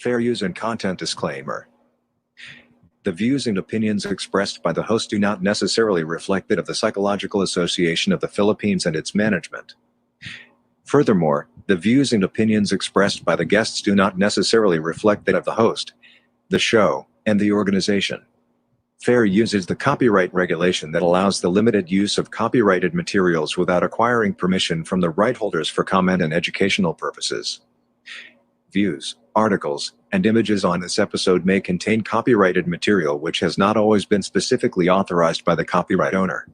Fair use and content disclaimer. The views and opinions expressed by the host do not necessarily reflect that of the Psychological Association of the Philippines and its management. Furthermore, the views and opinions expressed by the guests do not necessarily reflect that of the host, the show, and the organization. Fair use is the copyright regulation that allows the limited use of copyrighted materials without acquiring permission from the right holders for comment and educational purposes. Views, articles, and images on this episode may contain copyrighted material which has not always been specifically authorized by the copyright owner.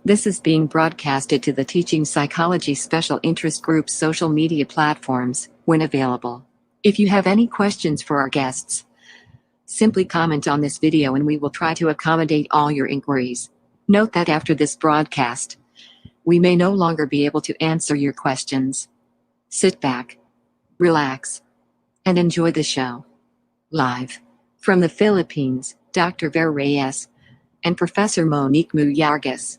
This is being broadcasted to the Teaching Psychology Special Interest Group's social media platforms, when available. If you have any questions for our guests, simply comment on this video and we will try to accommodate all your inquiries. Note that after this broadcast, we may no longer be able to answer your questions. Sit back, relax, and enjoy the show. Live from the Philippines, Dr. Ver Reyes and Professor Monique Muyargas,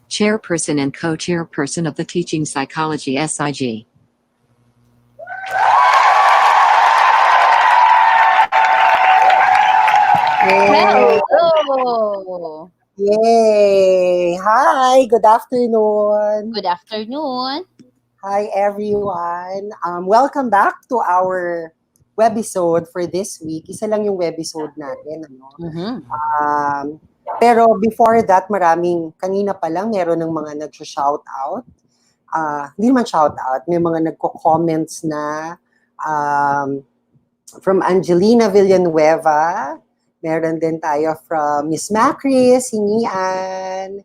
Chairperson and Co-Chairperson of the Teaching Psychology SIG. Hello! Yay! Hi, good afternoon. Good afternoon. Hi, everyone. Welcome back to our webisode for this week. Isa lang yung webisode natin. Pero before that, kanina pa lang, meron ng mga nag-shout-out. Hindi naman shout-out, may mga nagko-comments na from Angelina Villanueva. Meron din tayo from Miss Macri, si Nian.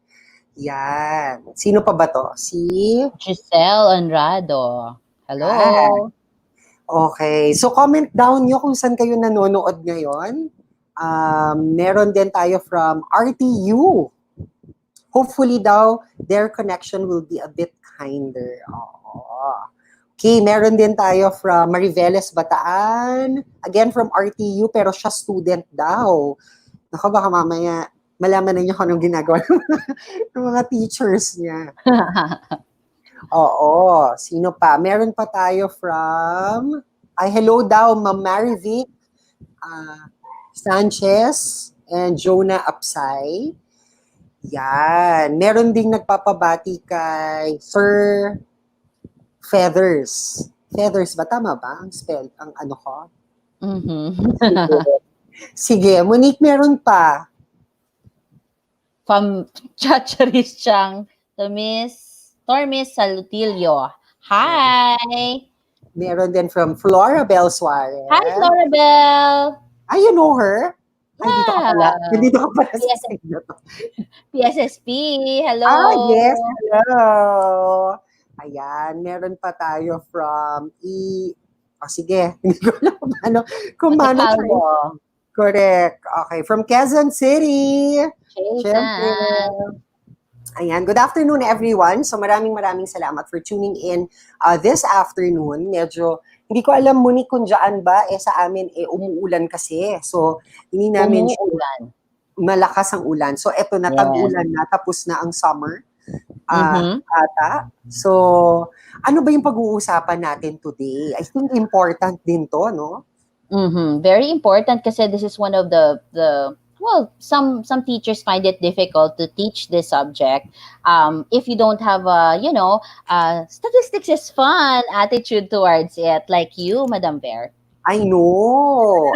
Yan. Sino pa ba to? Si Giselle Honrado. Hello. Okay. So comment down nyo kung saan kayo nanonood ngayon. Meron din tayo from RTU. Hopefully daw, their connection will be a bit kinder. Okay, meron din tayo from Mariveles Bataan. Again, from RTU, pero siya student daw. Naku, baka mamaya malaman ninyo kung anong ginagawa ng mga teachers niya. Oo, sino pa? Meron pa tayo from, hello daw, Ma'am Marivic Sanchez and Jonah Apsay. Yan. Meron ding nagpapabati kay Sir Feathers. Feathers ba? Tama ba? Ang spell, ang ano ko? Sige, Monique, meron pa. From Chacharis Chang to Miss Tormis Salutilio. Hi! Meron din from Florabel Suarez. Hi, Florabel! You know her? Yeah. Dito ka pala sa PSSP. Hello! Yes. Hello! Ayan, meron pa tayo from sige, hindi ko alam kung paano. Correct. Okay, from Quezon City. Siyempre. Ayan, good afternoon everyone. So maraming salamat for tuning in this afternoon. Medyo, hindi ko alam Monique kung dyan ba, sa amin umuulan kasi. So, hindi namin malakas ang ulan. So, eto na, tag-ulan na, tapos na ang summer. Ata. So, ano ba yung pag-uusapan natin today? I think important din to, no? Very important kasi this is one of the some teachers find it difficult to teach this subject if you don't have statistics is fun attitude towards it, like you, Madam Bear. I know.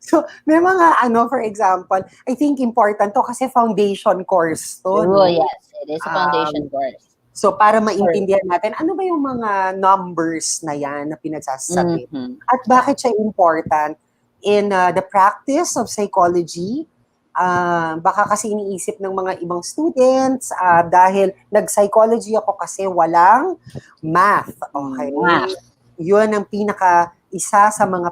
So may mga for example, I think important to kasi foundation course to. Oh, yes, it is a foundation course. So para maintindihan natin, ano ba yung mga numbers na yan na pinagsasabi? At bakit siya important in the practice of psychology? Baka kasi iniisip ng mga ibang students, dahil nag-psychology ako kasi walang math. Okay? Yun ang isa sa mga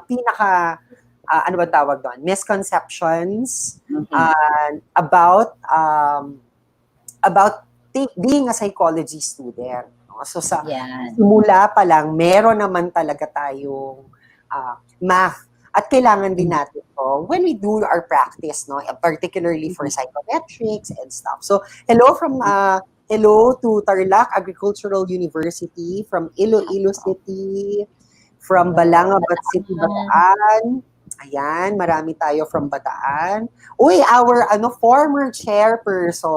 ano ba tawag doon? Misconceptions about being a psychology student. So sa simula pa lang, meron naman talaga tayong math. At kailangan din natin to when we do our practice, no? Particularly for psychometrics and stuff. So, hello from Hello to Tarlac Agricultural University from Iloilo City, from Balangabat City, Bataan. Ayan, marami tayo from Bataan. Uy, our former chairperson.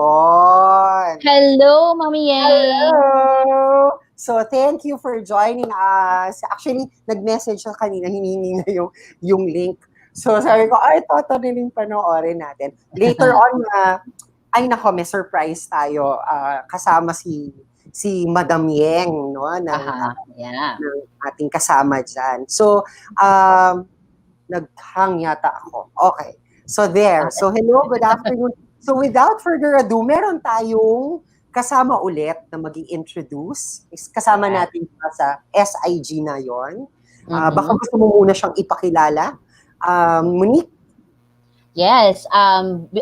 Hello, Mami Yang. Hello! So, thank you for joining us. Actually, nag-message siya kanina, hinihingi na yung link. So, sabi ko, ay, totally panoorin natin. Later on, ay nako, may surprise tayo. Kasama si Madam Yeng, no? Ng ating kasama dyan. So, naghang yata ako. Okay. So, there. So, hello, good afternoon. So, without further ado, meron tayong kasama ulit na mag-i-introduce. Kasama natin sa SIG na yon. Baka gusto mo muna siyang ipakilala. Monique? Yes.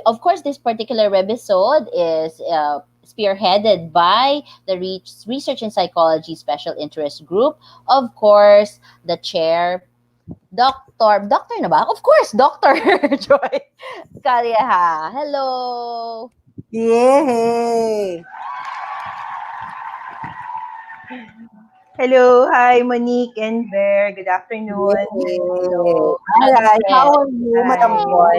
Of course, this particular episode is spearheaded by the Research in Psychology Special Interest Group. Of course, the chair, Doctor na ba? Of course, Dr. Joy Calleja. Hello! Yay! Hello, hi Monique and Bear. Good afternoon. Hello. Alright, how are you, Madam Joy?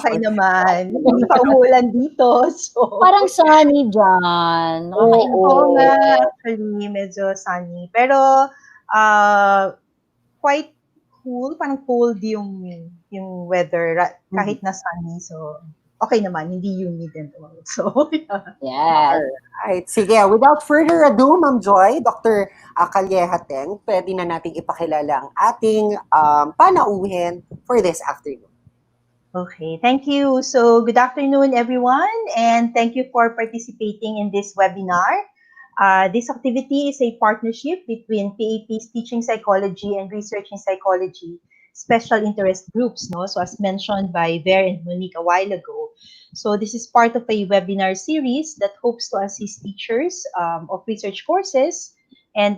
Okay naman. Hindi pa umulan dito. So. Parang sunny dyan. Oo nga, actually, medyo sunny. Pero, quite cool. Parang cold yung weather kahit na sunny. So, okay naman. Hindi humid and all. So, yeah. Alright. Sige, without further ado, Ma'am Joy, Dr. Calleja Teng, pwede na nating ipakilala ang ating panauhin for this afternoon. Okay, thank you. So, good afternoon, everyone, and thank you for participating in this webinar. This activity is a partnership between PAP's Teaching Psychology and Research in Psychology special interest groups, no? So as mentioned by Ver and Monique a while ago. So this is part of a webinar series that hopes to assist teachers of research courses and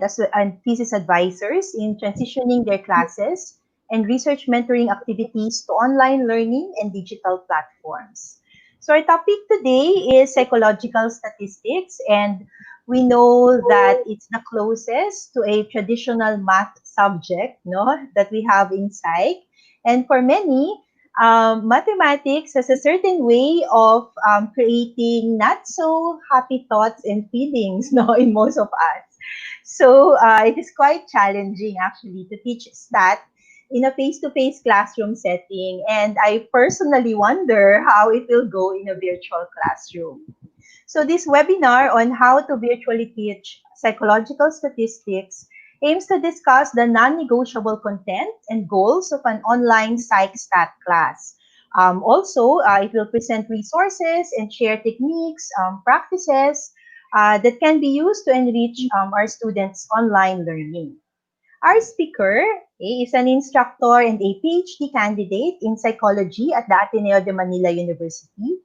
thesis advisors in transitioning their classes and research mentoring activities to online learning and digital platforms. So our topic today is psychological statistics, and we know that it's the closest to a traditional math subject, no, that we have in psych. And for many, mathematics has a certain way of creating not so happy thoughts and feelings, no, in most of us. So it is quite challenging actually to teach stat in a face-to-face classroom setting, and I personally wonder how it will go in a virtual classroom. So this webinar on how to virtually teach psychological statistics aims to discuss the non-negotiable content and goals of an online psych stat class. Also, it will present resources and share techniques, practices that can be used to enrich our students' online learning. Our speaker is an instructor and a PhD candidate in psychology at the Ateneo de Manila University.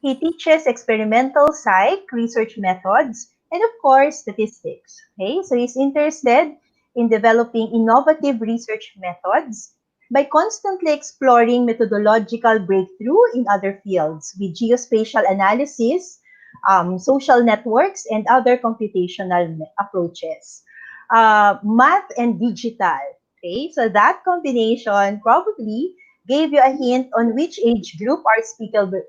He teaches experimental psych research methods and, of course, statistics. Okay, so he's interested in developing innovative research methods by constantly exploring methodological breakthrough in other fields with geospatial analysis, social networks, and other computational approaches. Math and digital. Okay, so that combination probably gave you a hint on which age group our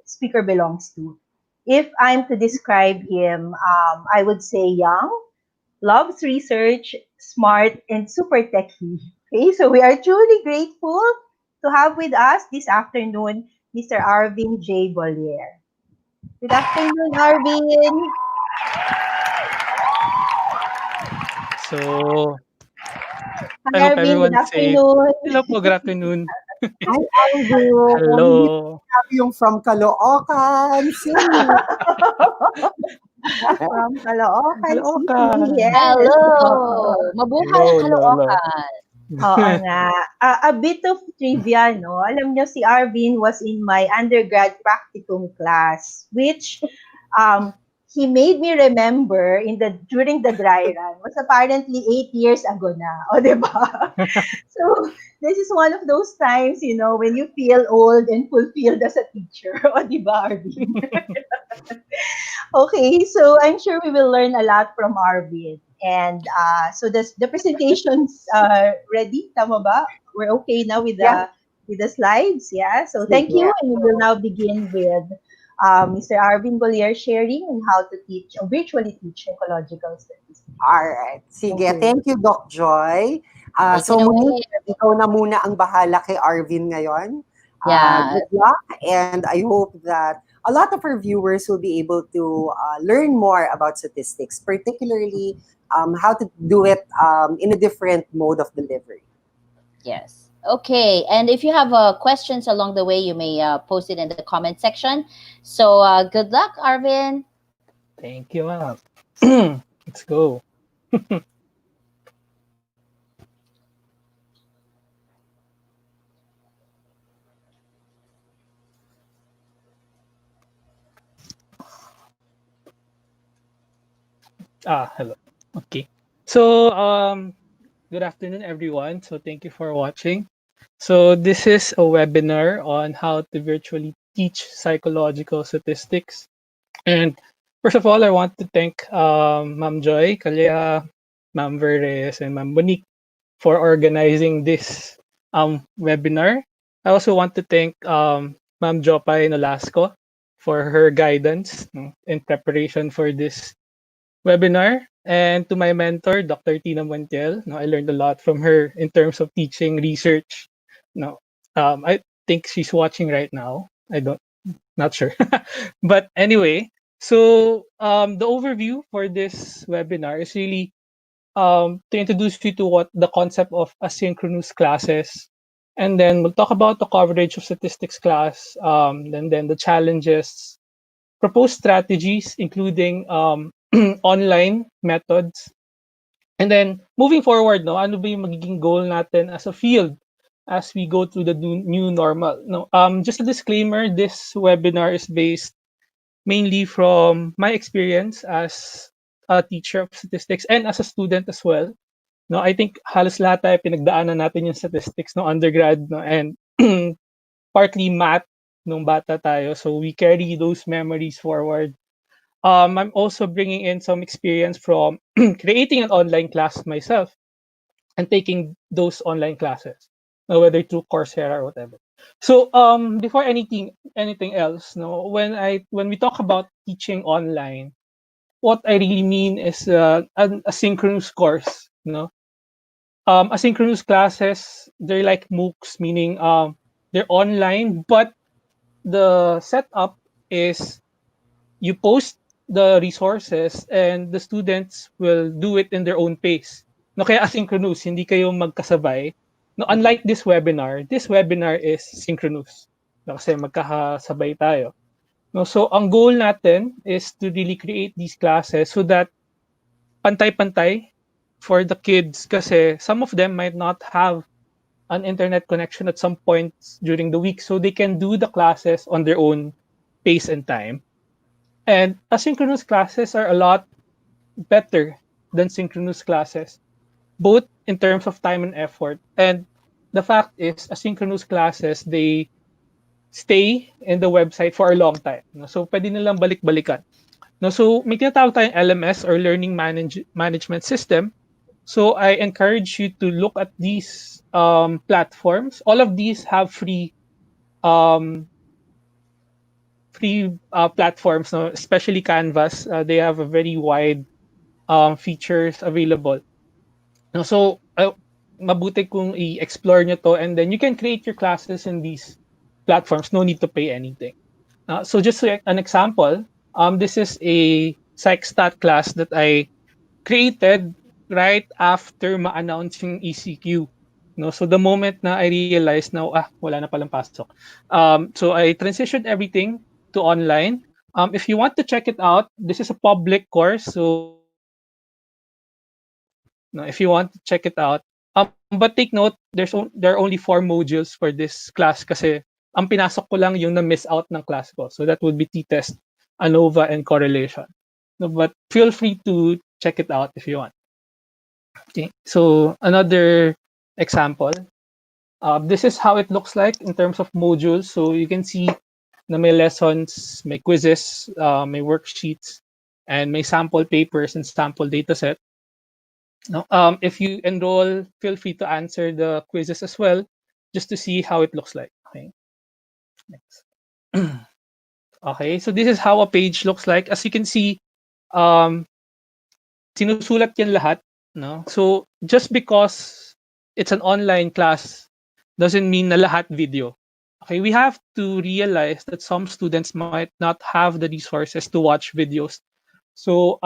speaker belongs to. If I'm to describe him, I would say young, loves research, smart, and super techy. Okay, so we are truly grateful to have with us this afternoon Mr. Arvin J. Boller. Good afternoon, Arvin. So, Hi, Arvin. Good afternoon. Hello po, good afternoon. Hi, Alvin. Hello. Yung from Caloocan. From Caloocan. Caloocan. Yes. Hello. Mabuhay ang Caloocan. Oo nga. A bit of trivia, no? Alam nyo, si Arvin was in my undergrad practicum class, which he made me remember during the dry run was apparently 8 years ago na. O, di ba? So, this is one of those times, when you feel old and fulfilled as a teacher. O, di ba, Arvin? Okay, so I'm sure we will learn a lot from Arvin. And so the presentation's ready, tama ba? We're okay now with Yeah. the slides, yeah? So thank you, Sige. and we will now begin with Mr. Arvin Boller sharing on how to teach or virtually teach ecological studies. All right. Sige. Okay. Thank you, Doc Joy. Take So, it away. Monique, ikaw na muna ang bahala kay Arvin ngayon. Yeah. Good luck. And I hope that a lot of our viewers will be able to learn more about statistics, particularly how to do it in a different mode of delivery. Yes. Okay. And if you have questions along the way, you may post it in the comment section. So good luck, Arvin. Thank you, ma'am. Let's go. Hello. Okay. So, good afternoon, everyone. So, thank you for watching. So, this is a webinar on how to virtually teach psychological statistics. And first of all, I want to thank Ma'am Joy, Kalea, Ma'am Verdes, and Ma'am Monique for organizing this webinar. I also want to thank Ma'am Jopay Nolasco for her guidance in preparation for this webinar. And to my mentor, Dr. Tina Montiel, I learned a lot from her in terms of teaching research. No, I think she's watching right now. I don't, not sure. But anyway, so the overview for this webinar is really to introduce you to what the concept of asynchronous classes, and then we'll talk about the coverage of statistics class, then the challenges, proposed strategies, including online methods, and then moving forward, no, ano ba yung magiging goal natin as a field as we go through the new normal. No, just a disclaimer: this webinar is based mainly from my experience as a teacher of statistics and as a student as well. No, I think halos lahat tayo pinagdaanan natin yung statistics no undergrad no and partly math nung bata tayo. So we carry those memories forward. I'm also bringing in some experience from creating an online class myself and taking those online classes, whether through Coursera or whatever. So before anything else, no, when we talk about teaching online, what I really mean is an asynchronous course. Asynchronous classes, they're like MOOCs, meaning they're online, but the setup is you post the resources and the students will do it in their own pace. No, kaya asynchronous, hindi kayo magkasabay. No, unlike this webinar is synchronous. No, kasi magkakasabay tayo. No, so ang goal natin is to really create these classes so that pantay-pantay for the kids kasi some of them might not have an internet connection at some points during the week, so they can do the classes on their own pace and time. And asynchronous classes are a lot better than synchronous classes, both in terms of time and effort. And the fact is, asynchronous classes, they stay in the website for a long time. So, pwede nilang balik-balikan. So, may tinatawag tayong LMS or Learning Management System. So, I encourage you to look at these platforms. All of these have free platforms, no? Especially Canvas. They have a very wide features available. So, mabuti kung i-explore nyo to and then you can create your classes in these platforms. No need to pay anything. So just an example, this is a psych stat class that I created right after ma-announce yung ECQ. So the moment na I realized na wala na palang pasok. So I transitioned everything to online. If you want to check it out, this is a public course. So if you want to check it out. But take note, there are only 4 modules for this class kasi ang pinasok ko lang yung na-miss out ng class ko. So that would be t-test, ANOVA, and correlation. No, but feel free to check it out if you want. Okay, so another example. This is how it looks like in terms of modules. So you can see na may lessons, may quizzes, may worksheets, and may sample papers and sample dataset. No, if you enroll, feel free to answer the quizzes as well, just to see how it looks like. Okay. Next. Okay, so this is how a page looks like. As you can see, um, sinusulat yan lahat. No? So just because it's an online class doesn't mean na lahat video. Okay, we have to realize that some students might not have the resources to watch videos. So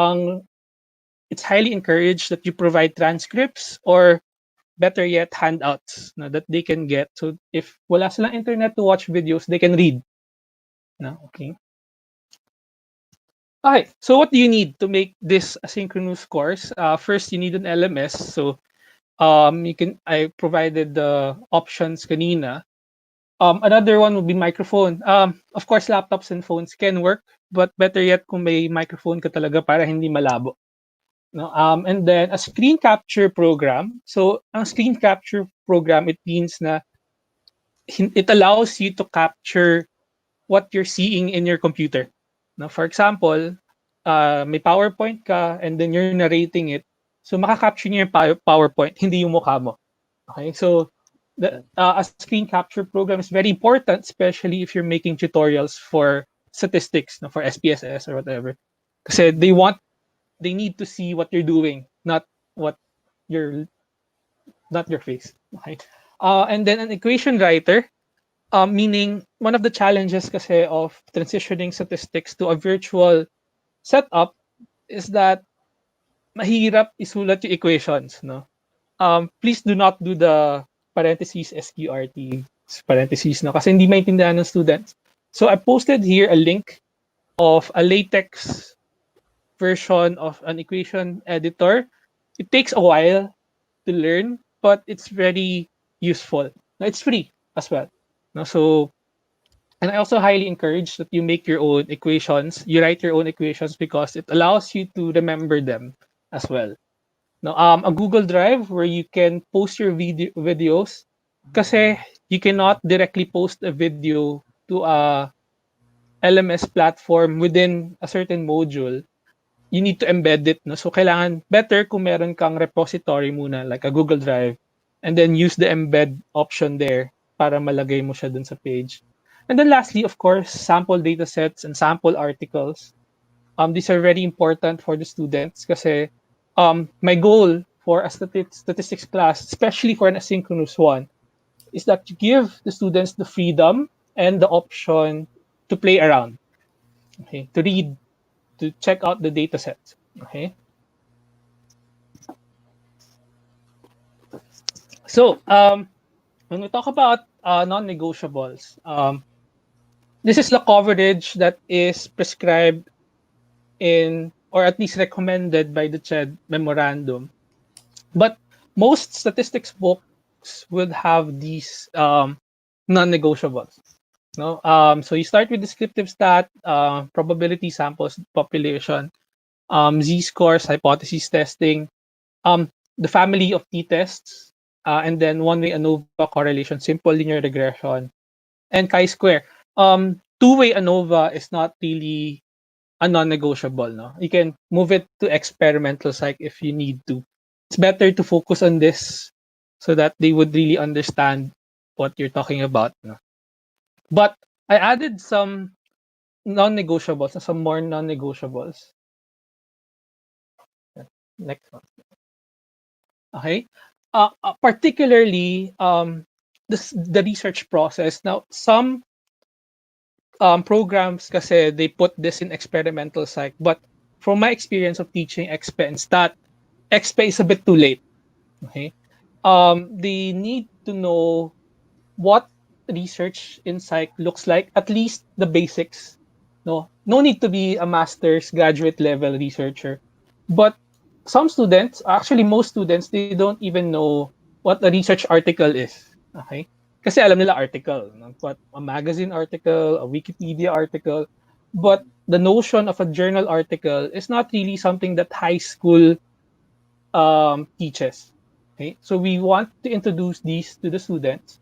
it's highly encouraged that you provide transcripts or better yet handouts na that they can get. So if wala silang internet to watch videos, they can read. No? Okay. Okay, so what do you need to make this asynchronous course? First, you need an LMS. So I provided the options kanina. Another one would be microphone. Of course, laptops and phones can work, but better yet kung may microphone ka talaga para hindi malabo. No? And then a screen capture program. So ang screen capture program, it means na it allows you to capture what you're seeing in your computer. Now, for example, may PowerPoint ka and then you're narrating it. So makaka-capture niya yung PowerPoint, hindi yung mukha mo. Okay? So a screen capture program is very important, especially if you're making tutorials for statistics, no, for SPSS or whatever. Kasi they need to see what you're doing, not your face. Okay? And then an equation writer, meaning one of the challenges kasi of transitioning statistics to a virtual setup is that mahirap isulat yung equations, no? Please do not do the parentheses SQRT parentheses, no? Kasi hindi maintindihan ng students. So I posted here a link of a LaTeX version of an equation editor. It takes a while to learn, but it's very useful. It's free as well. No? So, and I also highly encourage that you make your own equations. You write your own equations because it allows you to remember them as well. Now, a Google Drive where you can post your videos, kasi you cannot directly post a video to a LMS platform within a certain module. You need to embed it. No? So, kailangan better kung meron kang repository muna, like a Google Drive, and then use the embed option there para malagay mo siya dun sa page. And then lastly, of course, sample datasets and sample articles. These are very important for the students kasi my goal for a statistics class, especially for an asynchronous one, is that you give the students the freedom and the option to play around, okay, to read, to check out the data sets. Okay. So when we talk about non-negotiables, this is the coverage that is prescribed in, or at least recommended by the CHED memorandum. But most statistics books would have these non-negotiables. No? So you start with descriptive stat, probability samples, population, z-scores, hypothesis testing, the family of t-tests, and then one-way ANOVA correlation, simple linear regression, and chi-square. Two-way ANOVA is not really a non-negotiable. No? You can move it to experimental psych if you need to. It's better to focus on this so that they would really understand what you're talking about. No? But I added some non-negotiables, some more non-negotiables. Next one. Okay. Particularly the research process. Now, some programs kasi they put this in experimental psych, but from my experience of teaching expe and stat, expe is a bit too late. Okay. They need to know what research in psych looks like, at least the basics. No need to be a master's graduate level researcher. But some students, actually most students, they don't even know what a research article is. Okay? Kasi alam nila article, but a magazine article, a Wikipedia article, but the notion of a journal article is not really something that high school teaches. Okay, so we want to introduce these to the students.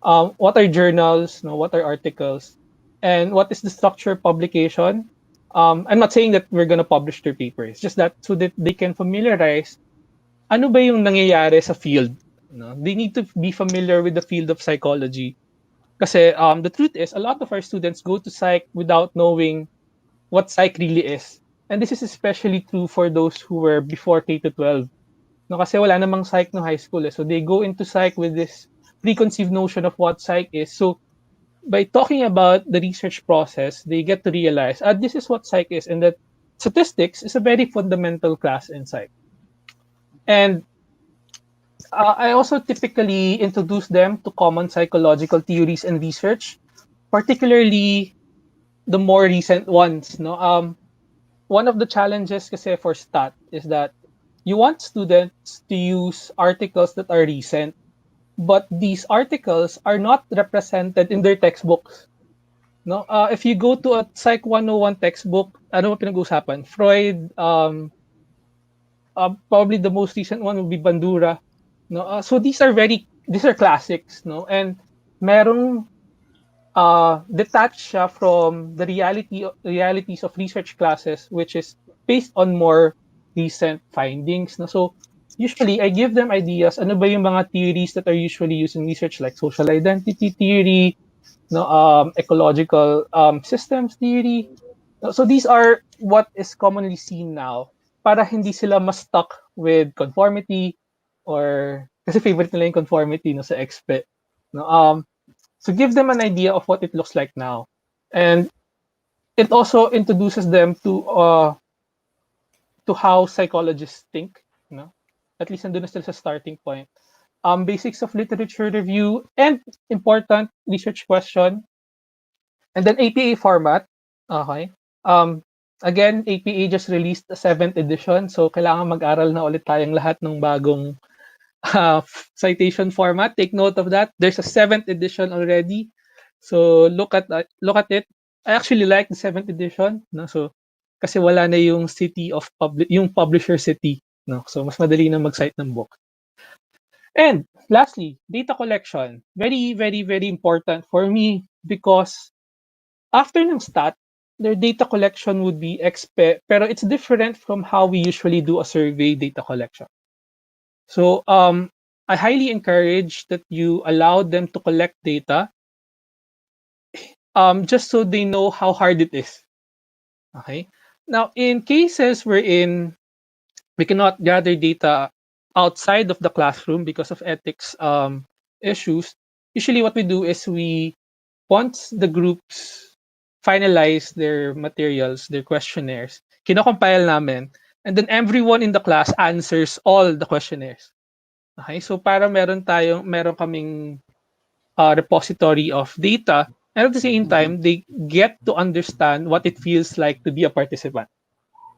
What are journals? What are articles? And what is the structure of publication? I'm not saying that we're gonna publish their papers, just that so that they can familiarize ano ba yung nangyayari sa field. They need to be familiar with the field of psychology. Kasi the truth is, a lot of our students go to psych without knowing what psych really is. And this is especially true for those who were before K to 12. No, kasi wala namang psych no high school. So they go into psych with this preconceived notion of what psych is. So by talking about the research process, they get to realize, this is what psych is, and that statistics is a very fundamental class in psych. And I also typically introduce them to common psychological theories and research, particularly the more recent ones. One of the challenges kasi for stat is that you want students to use articles that are recent, but these articles are not represented in their textbooks. If you go to a Psych 101 textbook, ano ba pinag-usapan? Freud, probably the most recent one would be Bandura. So these are classics, and merong detached siya from the realities of research classes, which is based on more recent findings. So usually I give them ideas, ano ba yung mga theories that are usually used in research, like social identity theory, ecological systems theory. So these are what is commonly seen now, para hindi sila mas stuck with conformity, or kasi favorite nila yung conformity sa expe. So give them an idea of what it looks like now. And it also introduces them to how psychologists think. At least nandun na sila sa starting point. Basics of literature review and important research question. And then APA format. Okay. Again, APA just released the 7th edition. So kailangan mag-aral na ulit tayong lahat ng bagong citation format. Take note of that. There's a 7th edition already. So look at it. I actually like the 7th edition. So kasi wala na yung city of yung publisher city. So mas madali na mag-cite ng book. And lastly, data collection. Very, very, very important for me, because after ng stat, their data collection would be expe, pero it's different from how we usually do a survey data collection. So I highly encourage that you allow them to collect data just so they know how hard it is. Okay. Now, in cases wherein we cannot gather data outside of the classroom because of ethics issues, usually what we do is once the groups finalize their materials, their questionnaires, kino-compile namin, and then everyone in the class answers all the questionnaires. Okay, so para meron kaming repository of data, and at the same time, they get to understand what it feels like to be a participant.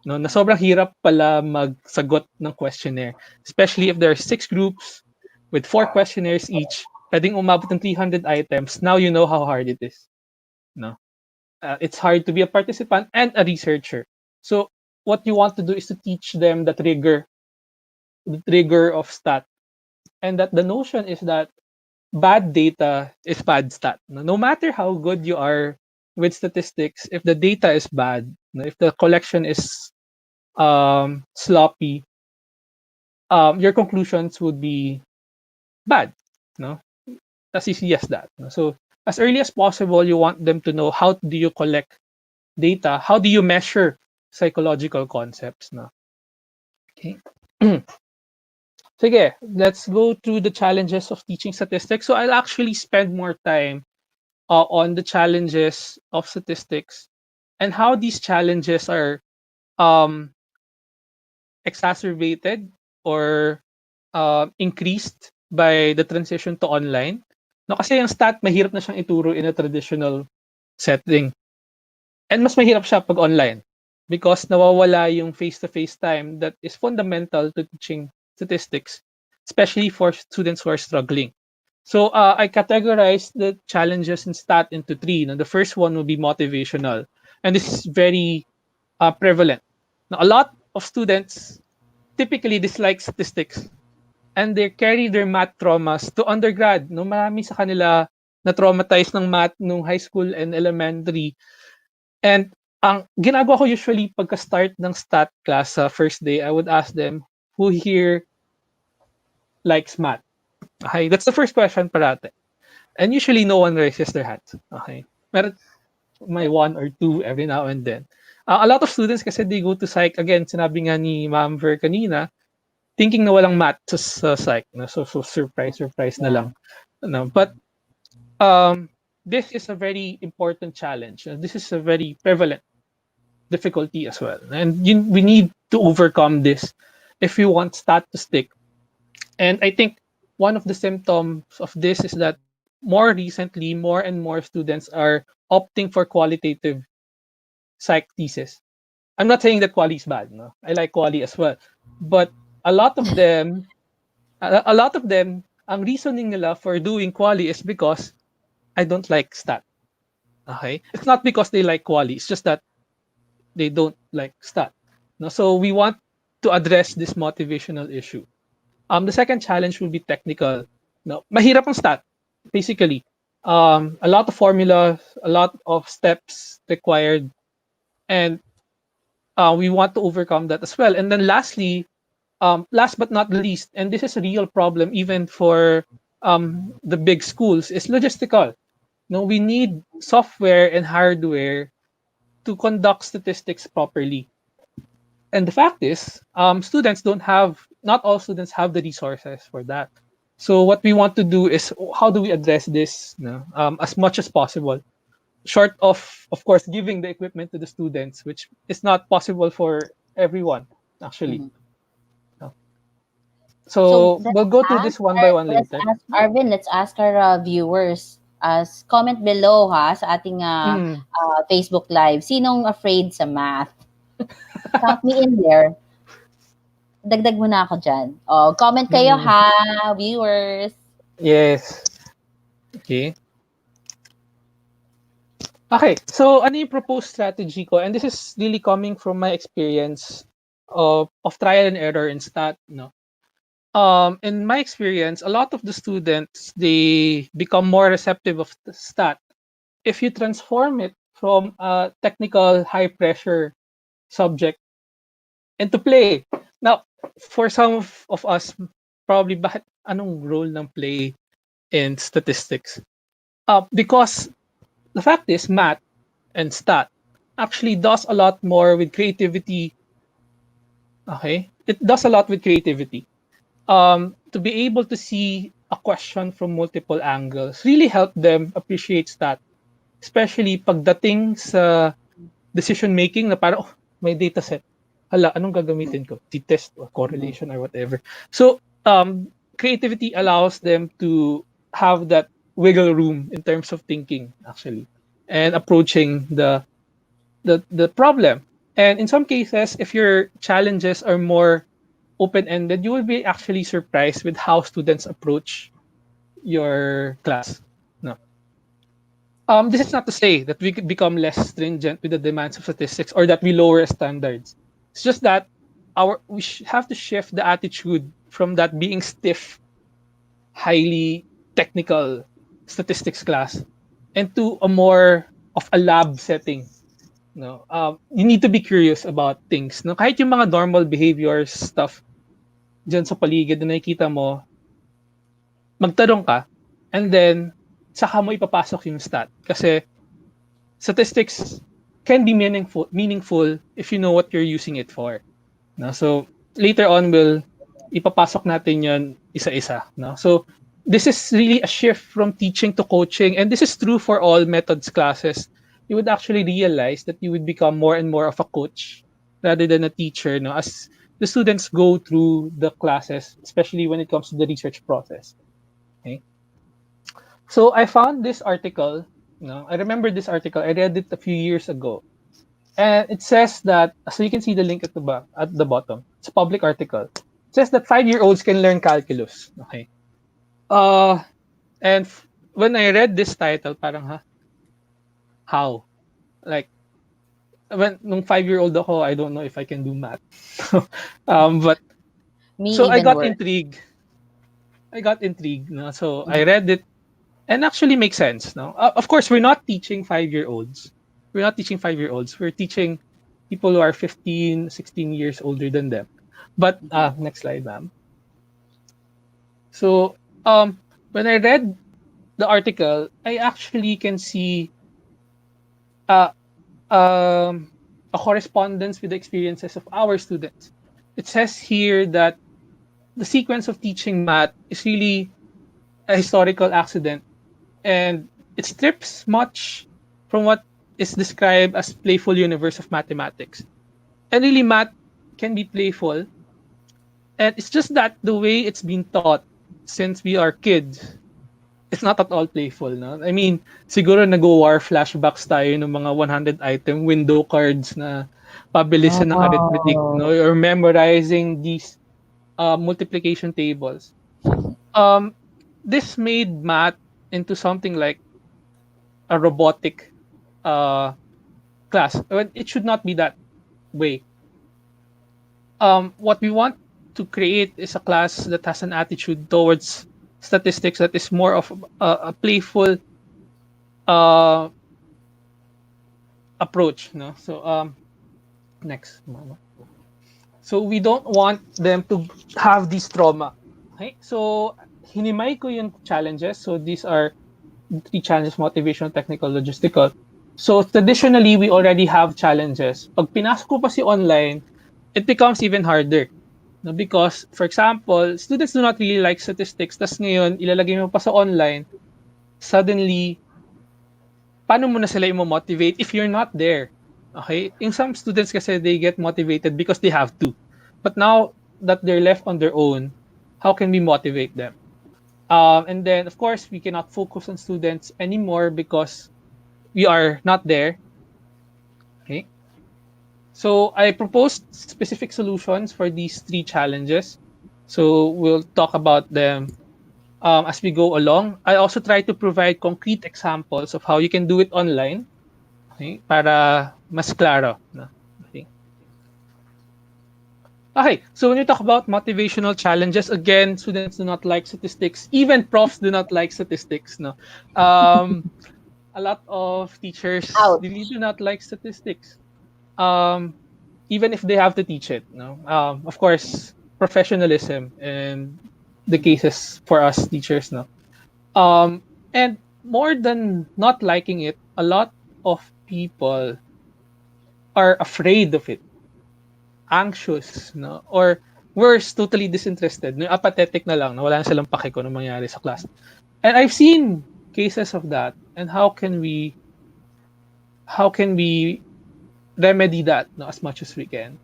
Na sobrang hirap pala magsagot ng questionnaire, especially if there are 6 groups with 4 questionnaires each, pwedeng umabot ng 300 items. Now you know how hard it is. It's hard to be a participant and a researcher. So what you want to do is to teach them the trigger of stat, and that the notion is that bad data is bad stat. No matter how good you are with statistics, if the data is bad, if the collection is sloppy, your conclusions would be bad. As easy as that. So as early as possible, you want them to know how do you collect data, how do you measure psychological concepts. Okay. Sige, let's go through the challenges of teaching statistics. So I'll actually spend more time on the challenges of statistics and how these challenges are exacerbated or increased by the transition to online. Kasi yung stat, mahirap na siyang ituro in a traditional setting. And mas mahirap siya pag online because nawawala yung face-to-face time that is fundamental to teaching statistics, especially for students who are struggling. So I categorize the challenges in stat into 3. The first one will be motivational. And this is very prevalent. Now, a lot of students typically dislike statistics and they carry their math traumas to undergrad. No, marami sa kanila na traumatized ng math nung high school and elementary. And ang ginagawa ko usually pagka-start ng stat class sa first day, I would ask them, who here likes math? Okay, that's the first question parate. And usually no one raises their hands. Okay. Meron may one or two every now and then. A lot of students kasi they go to psych, again, sinabi nga ni Ma'am Ver kanina, thinking na walang math sa psych. No? So surprise na lang. No? But this is a very important challenge. This is a very prevalent difficulty as well. And we need to overcome this if we want stat to stick. And I think one of the symptoms of this is that more recently, more and more students are opting for qualitative psych thesis. I'm not saying that quali is bad. No? I like quali as well. But a lot of them, ang reasoning nila for doing quali is because I don't like stat. Okay? It's not because they like quali. It's just that they don't like stat. No? So we want to address this motivational issue. The second challenge will be technical. No? Mahirap ang stat, basically. A lot of formulas, a lot of steps required, and we want to overcome that as well. And then lastly, last but not least, and this is a real problem even for the big schools, is logistical. No, we need software and hardware to conduct statistics properly. And the fact is, not all students have the resources for that. So what we want to do is, how do we address this as much as possible? Short of course, giving the equipment to the students, which is not possible for everyone, actually. So we'll go through this one by one later. Arvin, let's ask our viewers. Comment below sa ating Facebook Live. Sinong afraid sa math? Count me in there. Dagdag mo na ako dyan. Comment kayo viewers. Yes. Okay. Okay, so ano yung proposed strategy ko? And this is really coming from my experience of trial and error in stat. No? In my experience, a lot of the students, they become more receptive of the stat if you transform it from a technical, high-pressure subject into play. Now, for some of us, probably, bakit anong role ng play in statistics? Because the fact is, math and stat actually does a lot more with creativity. Okay? It does a lot with creativity. To be able to see a question from multiple angles really help them appreciate stat. Especially pagdating sa decision making na parang, may data set. Hala, anong gagamitin ko? T-test or correlation or whatever. So, creativity allows them to have that wiggle room in terms of thinking, actually, and approaching the problem. And in some cases, if your challenges are more open-ended, you will be actually surprised with how students approach your class. No. This is not to say that we could become less stringent with the demands of statistics or that we lower standards. It's just that we have to shift the attitude from that being stiff, highly technical statistics class into a more of a lab setting. No, you need to be curious about things. No, kahit yung mga normal behaviors stuff dyan sa paligid na nakikita mo, magtanong ka, and then saka mo ipapasok yung stat. Kasi statistics can be meaningful if you know what you're using it for. No? So later on, we'll ipapasok natin yun isa-isa. No? So this is really a shift from teaching to coaching, and this is true for all methods classes. You would actually realize that you would become more and more of a coach rather than a teacher, no, as the students go through the classes, especially when it comes to the research process. Okay. So I found this article. I remember this article. I read it a few years ago, and it says that, so you can see the link at the bottom. It's a public article. It says that 5-year-olds can learn calculus. Okay. And when I read this title, parang how? Like, nung 5-year-old ako, I don't know if I can do math. But Me so I even got worse. intrigued. No? So I read it and actually makes sense. No, of course we're not teaching 5-year-olds. We're not teaching 5-year-olds. We're teaching people who are 15, 16 years older than them. But next slide, ma'am. So when I read the article, I actually can see uh, um, a correspondence with the experiences of our students. It says here that the sequence of teaching math is really a historical accident, and it strips much from what is described as playful universe of mathematics. And really, math can be playful, and it's just that the way it's been taught since we are kids, it's not at all playful, no? I mean, siguro nag-war flashbacks tayo ng mga 100 item window cards na pabilisan ng arithmetic, no? Oh. Or memorizing these multiplication tables. Um, this made math into something like a robotic uh, class. When it should not be that way. What we want to create is a class that has an attitude towards statistics that is more of a playful uh, approach. No, so next, mama. So we don't want them to have this trauma. Okay, so hinimay ko yung challenges. So these are three challenges: motivational, technical, logistical. So traditionally, we already have challenges. Pag pinasok ko pa si online, it becomes even harder. No, because, for example, students do not really like statistics. Tas ngayon, ilalagay mo pa sa online, suddenly, paano mo na sila i-motivate if you're not there? Okay? In some students kasi, they get motivated because they have to. But now that they're left on their own, how can we motivate them? And then, of course, we cannot focus on students anymore because we are not there. Okay? So I proposed specific solutions for these three challenges. So we'll talk about them as we go along. I also try to provide concrete examples of how you can do it online. Okay? Para mas klaro. No? Okay. Okay, so when you talk about motivational challenges, again, students do not like statistics. Even profs do not like statistics. No, a lot of teachers Out. really do not like statistics. Even if they have to teach it. No, of course, professionalism and the cases for us teachers. No, and more than not liking it, a lot of people are afraid of it, anxious, no? Or worse, totally disinterested, no? Apathetic na lang, na wala na silang pake kung ano mangyari sa class. And I've seen cases of that. And how can we remedy that, no, as much as we can?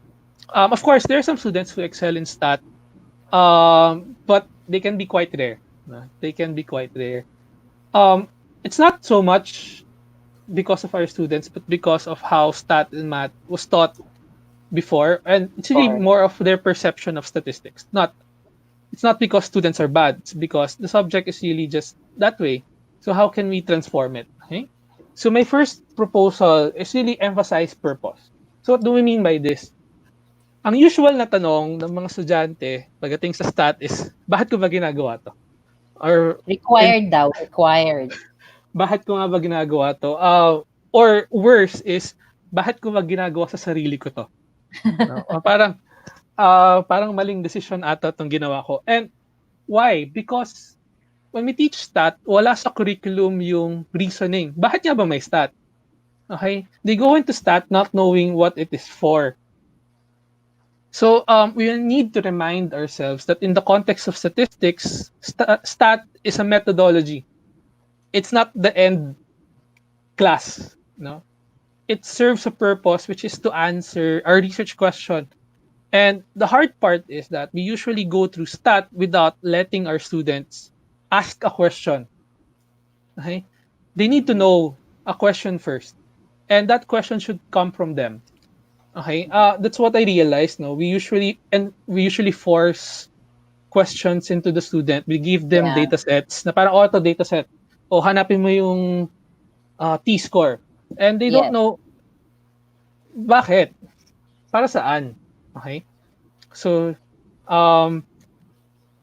Of course, there are some students who excel in stat, but they can be quite rare. No? They can be quite rare. It's not so much because of our students, but because of how stat and math was taught before, and it's really more of their perception of statistics. It's not because students are bad, it's because the subject is really just that way. So how can we transform it? Okay? So my first proposal is really emphasize purpose. So what do we mean by this? Ang usual na tanong ng mga estudyante pagdating sa stat is, bakit ko ba ginagawa to? Or Required daw, required. bakit ko nga ba ginagawa to? Or worse is, bakit ko ba ginagawa sa sarili ko to? No? Parang maling decision ata itong ginawa ko. And why? Because when we teach stat, wala sa curriculum yung reasoning. Bakit nga ba may stat? Okay? They go into stat not knowing what it is for. So we need to remind ourselves that in the context of statistics, stat is a methodology. It's not the end class. No? It serves a purpose, which is to answer our research question. And the hard part is that we usually go through stat without letting our students ask a question. Okay? They need to know a question first. And that question should come from them. Okay? That's what I realized. No? We usually force questions into the student. We give them data sets na parang auto data set. O hanapin mo yung T-score. And they don't know Bakit? Para saan? Okay? So,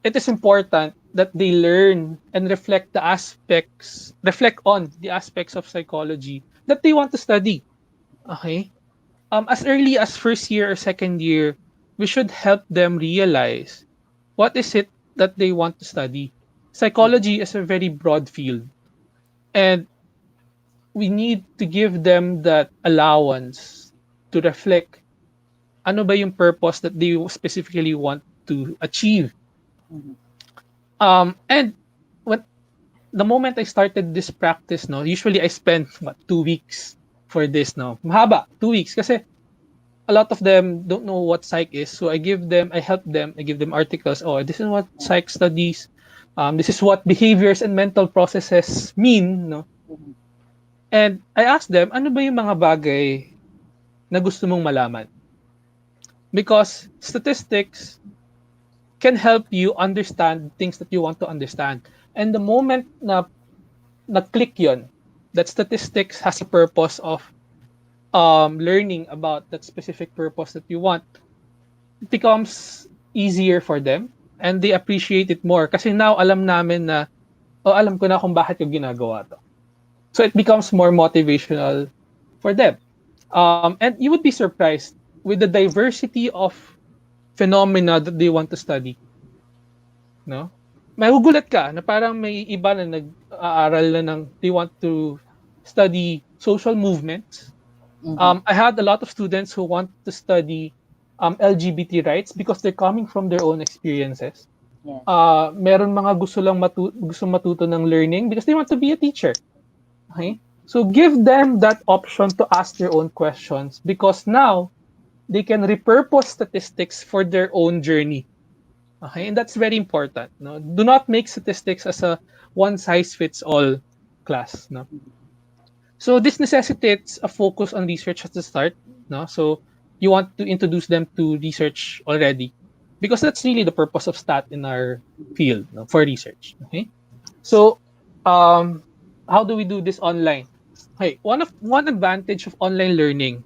it is important that they learn and reflect on the aspects of psychology that they want to study. Okay? As early as first year or second year, we should help them realize what is it that they want to study. Psychology is a very broad field, and we need to give them that allowance to reflect ano ba yung purpose that they specifically want to achieve. Mhm. And what the moment I started this practice, no, usually I spend 2 weeks for this, no. Mahaba, 2 weeks kasi a lot of them don't know what psych is. So I help them, I give them articles. Oh, this is what psych studies. This is what behaviors and mental processes mean, no. Mhm. And I ask them, ano ba yung mga bagay na gusto mong malaman? Because statistics can help you understand things that you want to understand. And the moment na click yon, that statistics has a purpose of learning about that specific purpose that you want, it becomes easier for them and they appreciate it more. Kasi now alam namin na, alam ko na kung bakit yung ginagawa to. So it becomes more motivational for them. And you would be surprised with the diversity of phenomena that they want to study. No? Magugulat ka na parang may iba na nag-aaral na ng they want to study social movements. Mhm. I had a lot of students who want to study LGBT rights because they're coming from their own experiences. Yes. Meron mga gusto matuto ng learning because they want to be a teacher. Okay? So give them that option to ask their own questions because now they can repurpose statistics for their own journey. Okay? And that's very important. No? Do not make statistics as a one-size-fits-all class. No? So this necessitates a focus on research at the start. No? So you want to introduce them to research already because that's really the purpose of stat in our field, no? For research. Okay? So how do we do this online? Okay, one advantage of online learning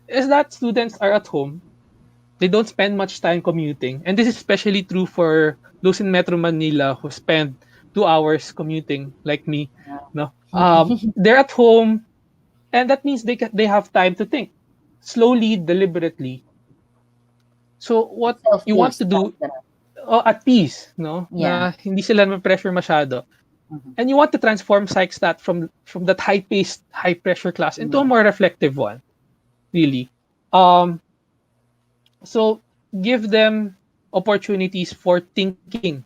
is that students are at home. They don't spend much time commuting, and this is especially true for those in Metro Manila who spend 2 hours commuting, like me. No, they're at home, and that means they have time to think slowly, deliberately. So what you want to Self-paced. do, at peace, no, Yeah. na hindi sila ma-pressure masyado. Mhm. And you want to transform psych-stat from that high-paced, high-pressure class into a more reflective one, really. So give them opportunities for thinking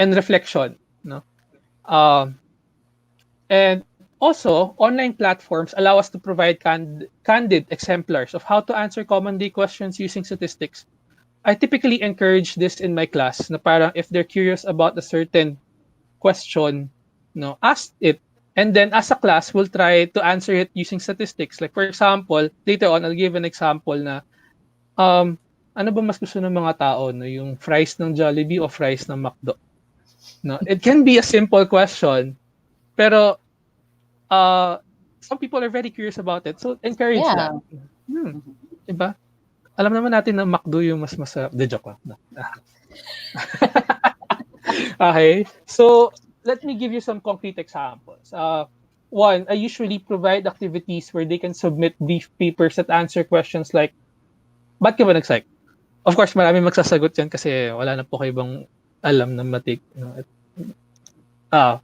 and reflection, no? And also, online platforms allow us to provide candid exemplars of how to answer commonly questions using statistics. I typically encourage this in my class, na parang if they're curious about a certain question, no, ask it. And then as a class, we'll try to answer it using statistics. Like for example, later on, I'll give an example na, ano ba mas gusto ng mga tao, no? Yung fries ng Jollibee o fries ng McDo? No, it can be a simple question, pero some people are very curious about it. So encourage Yeah. that. Diba? Alam naman natin na McDo yung mas masarap. De joke lang. Okay. So let me give you some concrete examples. One, I usually provide activities where they can submit brief papers that answer questions like, ba't ka ba nag-psych? Of course, marami magsasagot yan kasi wala na po kayo bang alam na matik.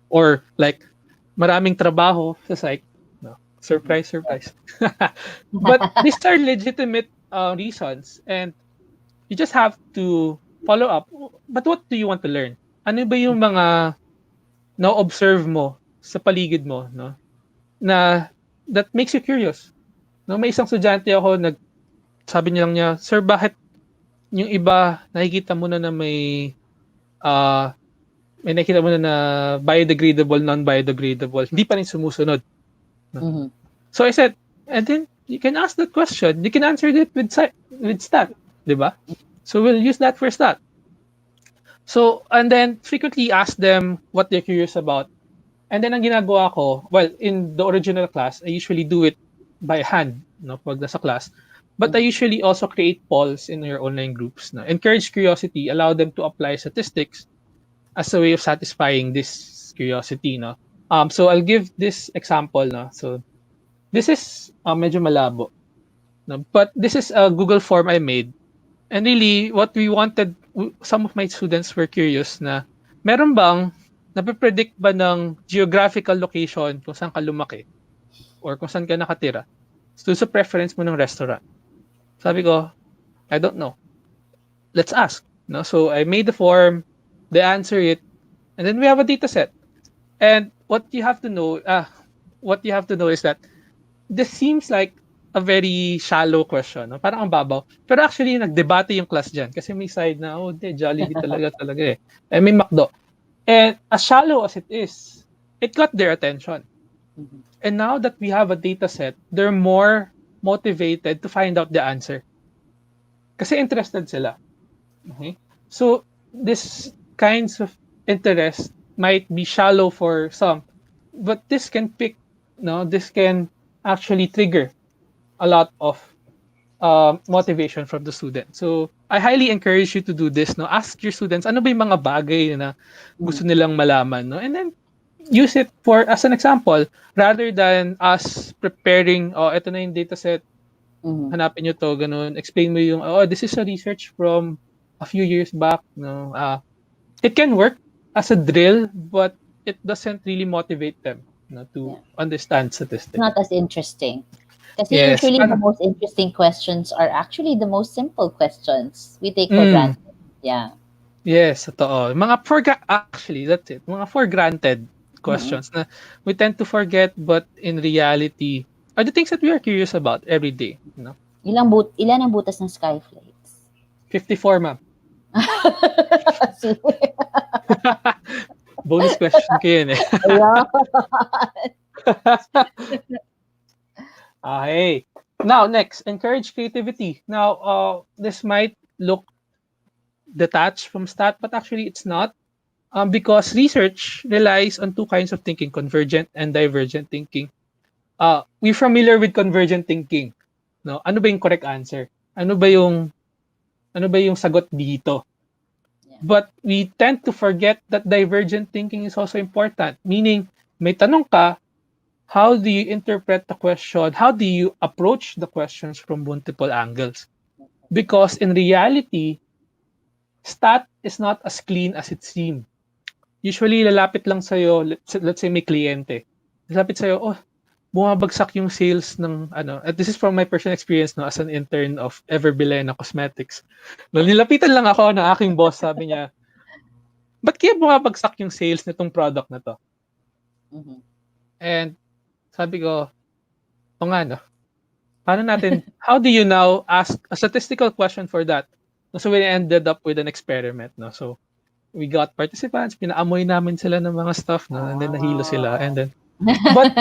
Or like, maraming trabaho sa psych. No? Surprise, surprise. But these are legitimate reasons and you just have to follow up. But what do you want to learn? Ano ba yung mga na-observe mo sa paligid mo, no? Na that makes you curious. No, may isang estudyante ako sabi niya lang niya, "Sir, bakit yung iba nakikita mo na may nakikita mo na biodegradable, non-biodegradable, hindi pa rin sumusunod." No? Mhm. So I said, and then you can ask that question. You can answer it with stat, di ba? So we'll use that for stat. So, and then frequently ask them what they're curious about. And then ang ginagawa ko, well, in the original class, I usually do it by hand. no, pag nasa class. But I usually also create polls in your online groups. No? Encourage curiosity, allow them to apply statistics as a way of satisfying this curiosity. No? So I'll give this example. No? So this is medyo malabo. No? But this is a Google form I made. And really, what we wanted, some of my students were curious na meron bang napipredict ba ng geographical location kung saan ka lumaki or kung saan ka nakatira so sa preference mo ng restaurant. Sabi ko, I don't know. Let's ask. No? So I made the form, they answer it, and then we have a data set. And what you have to know is that this seems like a very shallow question. No? Parang ang babaw. Pero actually, nagdebate yung class dyan. Kasi may side na, Jollibee talaga eh. Eh, may McDo. And as shallow as it is, it got their attention. And now that we have a data set, they're more motivated to find out the answer. Kasi interested sila. Okay? So, this kinds of interest might be shallow for some, but this can this can actually trigger a lot of motivation from the student. So, I highly encourage you to do this. No? Ask your students, ano ba yung mga bagay na gusto nilang malaman? No? And then, use it as an example rather than us preparing, ito na yung dataset, hanapin nyo to, ganun. Explain mo yung, this is a research from a few years back. No? It can work as a drill, but it doesn't really motivate them to understand statistics. Not as interesting. Kasi usually the most interesting questions are actually the most simple questions we take for granted. Yeah. Yes, totoo. Actually, that's it. Mga for granted questions na we tend to forget, but in reality, are the things that we are curious about every day. No? Ilan ang butas ng Skyflakes? 54, ma'am. Bonus question ko yun eh. Okay. Now, next, encourage creativity. Now, this might look detached from stat, but actually it's not. Because research relies on two kinds of thinking, convergent and divergent thinking. We're familiar with convergent thinking. No? Ano ba yung correct answer? Ano ba yung sagot dito? Yeah. But we tend to forget that divergent thinking is also important. Meaning, may tanong ka, how do you interpret the question? How do you approach the questions from multiple angles? Because in reality, stat is not as clean as it seems. Usually, lalapit lang sa'yo, let's say may kliyente. Lalapit sa'yo, bumabagsak yung sales ng this is from my personal experience as an intern of Everbilena Cosmetics. Nilapitan lang ako ng aking boss, sabi niya, ba't kaya bumabagsak yung sales nitong product na to? And sabi ko, paano natin, how do you now ask a statistical question for that? So we ended up with an experiment. No? So we got participants, pinaamoy namin sila ng mga stuff, and then nahilo sila. And then, but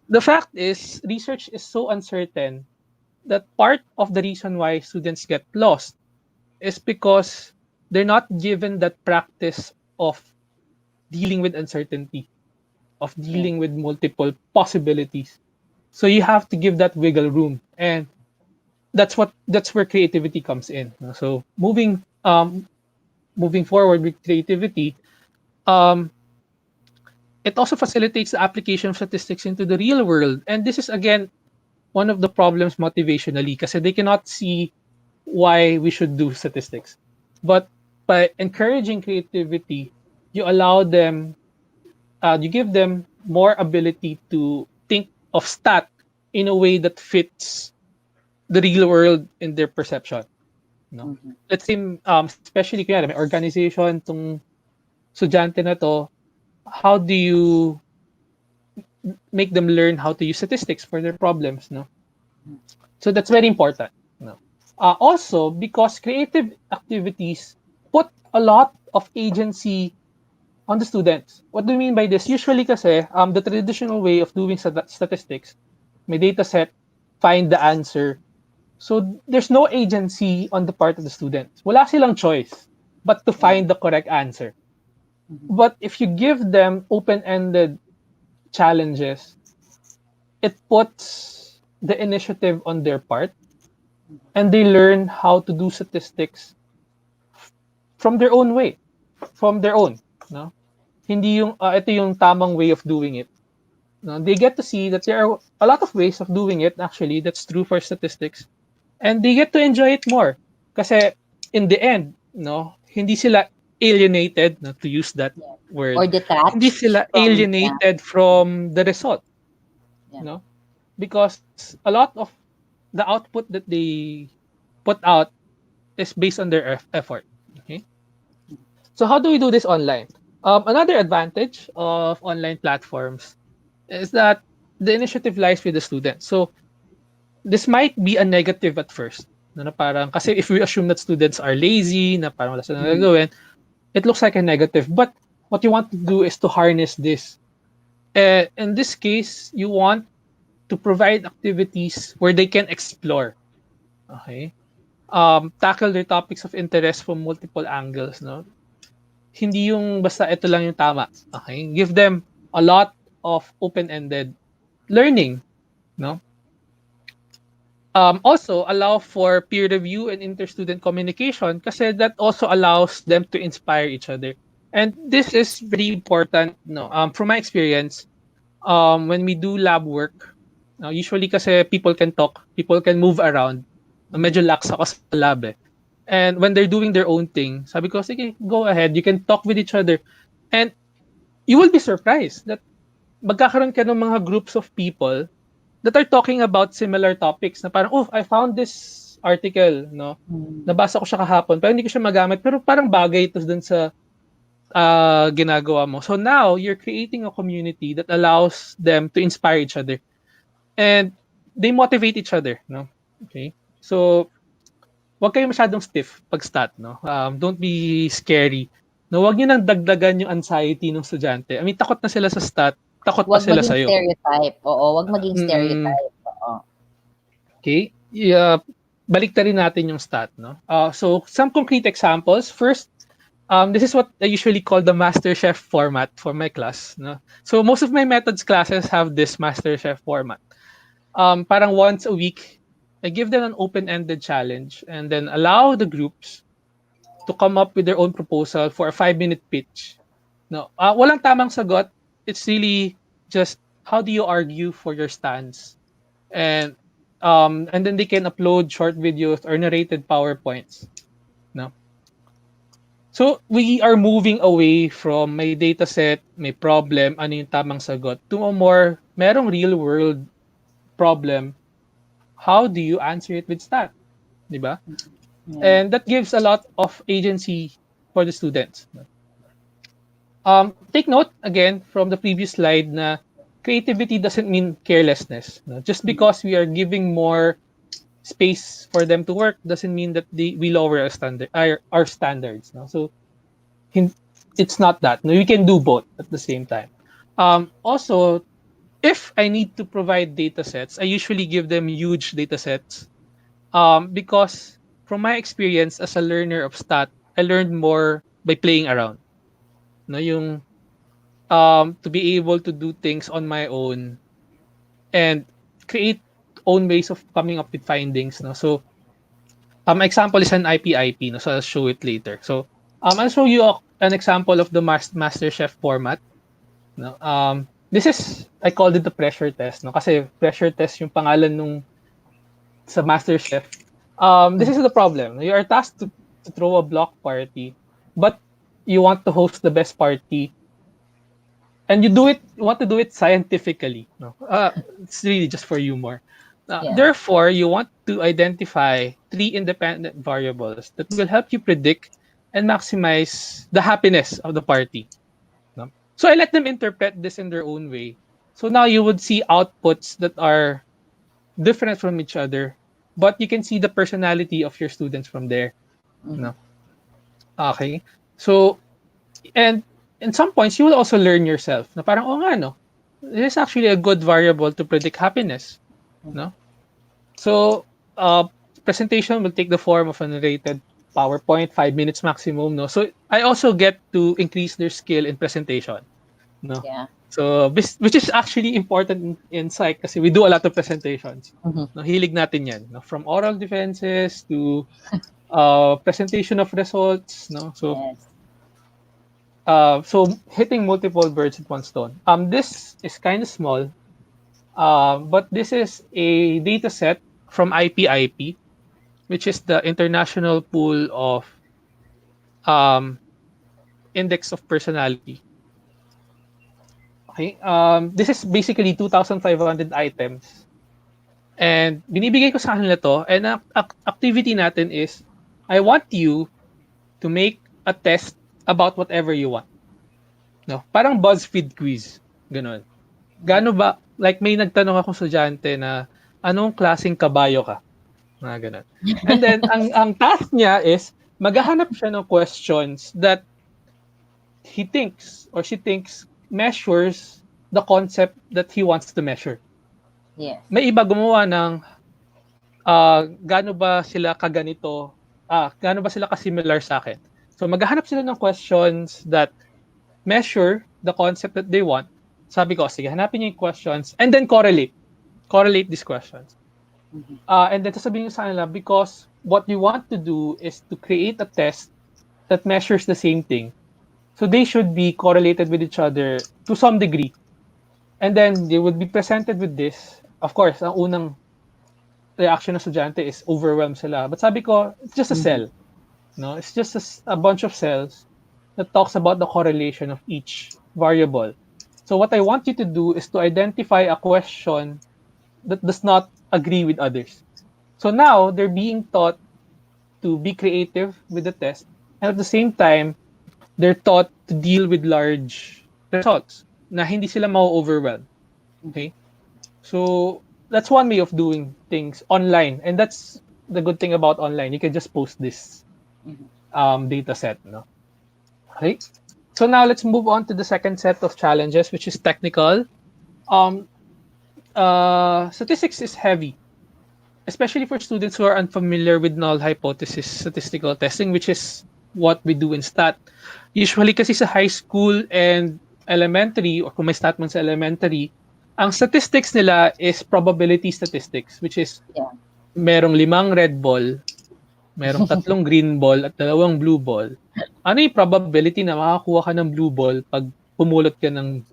the fact is, research is so uncertain that part of the reason why students get lost is because they're not given that practice of dealing with uncertainty, of dealing with multiple possibilities. So you have to give that wiggle room, and that's where creativity comes in. So moving forward with creativity, it also facilitates the application of statistics into the real world. And this is, again, one of the problems motivationally, kasi they cannot see why we should do statistics. But by encouraging creativity, you allow them, you give them more ability to think of stat in a way that fits the real world in their perception. No? Let's say, especially kaya may organization, tong estudyante na to, how do you make them learn how to use statistics for their problems? No? So that's very important. No? Also, because creative activities put a lot of agency on the students. What do you mean by this? Usually kasi, the traditional way of doing statistics, may data set, find the answer. So there's no agency on the part of the students. Wala silang choice but to find the correct answer. But if you give them open-ended challenges, it puts the initiative on their part, and they learn how to do statistics from their own way, from their own, no? Hindi yung ito yung tamang way of doing it. No? They get to see that there are a lot of ways of doing it actually that's true for statistics, and they get to enjoy it more. Kasi in the end, no, hindi sila alienated, no, to use that word. Or detached. Hindi sila alienated from the result. No? Because a lot of the output that they put out is based on their effort. Okay? So how do we do this online? Another advantage of online platforms is that the initiative lies with the student. So this might be a negative at first. Na parang, kasi if we assume that students are lazy, na parang wala silang gagawin, it looks like a negative. But what you want to do is to harness this. In this case, you want to provide activities where they can explore. Okay? Tackle their topics of interest from multiple angles. No? Hindi yung basta ito lang yung tama. Okay? Give them a lot of open-ended learning. No? Also, allow for peer review and inter-student communication kasi that also allows them to inspire each other. And this is very important. No? From my experience, when we do lab work, usually kasi people can talk, people can move around. Medyo lax ako sa lab eh. And when they're doing their own thing, sabi ko, sige, go ahead. You can talk with each other. And you will be surprised that magkakaroon ka ng mga groups of people that are talking about similar topics na parang, oh, I found this article, no? Nabasa ko siya kahapon, pero hindi ko siya magamit, pero parang bagay ito dun sa ginagawa mo. So now, you're creating a community that allows them to inspire each other. And they motivate each other, no? Okay? So, wag kayo masyadong stiff pag stat, no? Don't be scary. No, wag niyo nang dagdagan yung anxiety ng estudyante. I mean, takot na sila sa stat, takot pa sila sa iyo. Wag maging stereotype. Oo, wag maging stereotype. Oo. Okay? Balik rin natin yung stat, no? So, some concrete examples. First, this is what I usually call the MasterChef format for my class, no? So, most of my methods classes have this MasterChef format. Parang once a week, I give them an open-ended challenge and then allow the groups to come up with their own proposal for a 5-minute pitch. No, walang tamang sagot. It's really just how do you argue for your stance, and then they can upload short videos or narrated PowerPoints. No, so we are moving away from may data set, may problem, ano yung tamang sagot, to a more merong real world problem. How do you answer it with stat? Diba? Yeah. And that gives a lot of agency for the students. Take note, again, from the previous slide na creativity doesn't mean carelessness. No? Just because we are giving more space for them to work doesn't mean that we lower our standards. No? So it's not that. No, we can do both at the same time. Also, if I need to provide data sets, I usually give them huge data sets because from my experience as a learner of stat, I learned more by playing around. No, yung to be able to do things on my own and create own ways of coming up with findings. No, so example is an IP. No, so I'll show it later. So I'll show you an example of the MasterChef format. No, this is, I called it the pressure test, no? Kasi pressure test yung pangalan nung sa MasterChef. This is the problem. You are tasked to throw a block party, but you want to host the best party, and you want to do it scientifically. No? It's really just for humor. Therefore, you want to identify 3 independent variables that will help you predict and maximize the happiness of the party. No? So I let them interpret this in their own way. So now you would see outputs that are different from each other, but you can see the personality of your students from there. No? Okay. So, and in some points, you will also learn yourself. Na parang, oh nga, no? This is actually a good variable to predict happiness. No? So, presentation will take the form of a narrated PowerPoint, 5 minutes maximum. No? So, I also get to increase their skill in presentation. No? Yeah. So, which is actually important in psych kasi we do a lot of presentations. Mhm. No, hilig natin yan. No? From oral defenses to presentation of results. No? Yes. So hitting multiple birds with one stone. This is kind of small, but this is a data set from IPIP, which is the International Pool of Index of Personality. Okay. This is basically 2,500 items. And binibigay ko sa kanila to, and ang activity natin is, I want you to make a test about whatever you want. No? Parang BuzzFeed quiz. Ganun. Gaano ba, like may nagtanong akong estudyante na, anong klaseng kabayo ka? Mga ganun. And then, ang task niya is, maghahanap siya ng questions that he thinks or she thinks measures the concept that he wants to measure. Yes. May iba gumawa ng gaano ba sila kaganito, gaano ba sila ka-similar sa akin. So maghahanap sila ng questions that measure the concept that they want. Sabi ko, sige, hanapin niyo yung questions and then correlate these questions. And then sasabihin ko sa kanila, because what you want to do is to create a test that measures the same thing. So they should be correlated with each other to some degree. And then they would be presented with this. Of course, ang unang reaction ng estudyante is overwhelmed sila. But sabi ko, it's just a cell. No? It's just a bunch of cells that talks about the correlation of each variable. So what I want you to do is to identify a question that does not agree with others. So now they're being taught to be creative with the test, and at the same time, they're taught to deal with large results na hindi sila ma-overwhelm. Okay? So that's one way of doing things online, and that's the good thing about online. You can just post this data set. No? Okay? So now let's move on to the second set of challenges, which is technical. Statistics is heavy, especially for students who are unfamiliar with null hypothesis statistical testing, which is what we do in stat. Usually kasi sa high school and elementary, or kung may stat man sa elementary, ang statistics nila is probability statistics, which is merong 5 red ball, merong 3 green ball at 2 blue ball. Ano yung probability na makakuha ka ng blue ball pag pumulot ka ng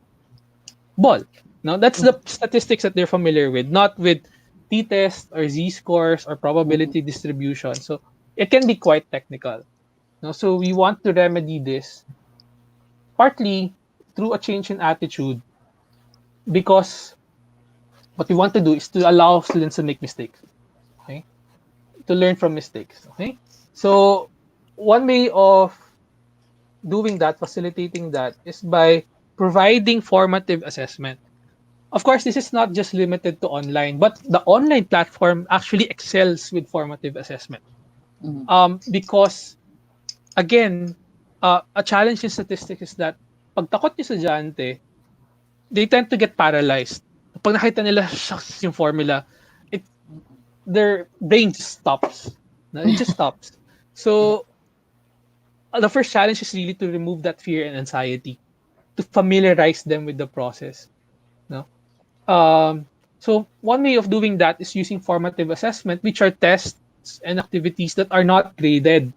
ball? No, that's the statistics that they're familiar with, not with t-test or z-scores or probability distribution. So it can be quite technical. No, so we want to remedy this partly through a change in attitude, because what we want to do is to allow students to make mistakes. Okay, to learn from mistakes. Okay, so one way of doing that, facilitating that, is by providing formative assessment. Of course, this is not just limited to online, but the online platform actually excels with formative assessment. Because, again, a challenge in statistics is that pag takot yung estudyante, they tend to get paralyzed. Pag nakita nila yung formula, their brain just stops. It just stops. So, the first challenge is really to remove that fear and anxiety, to familiarize them with the process. No? So one way of doing that is using formative assessment, which are tests and activities that are not graded.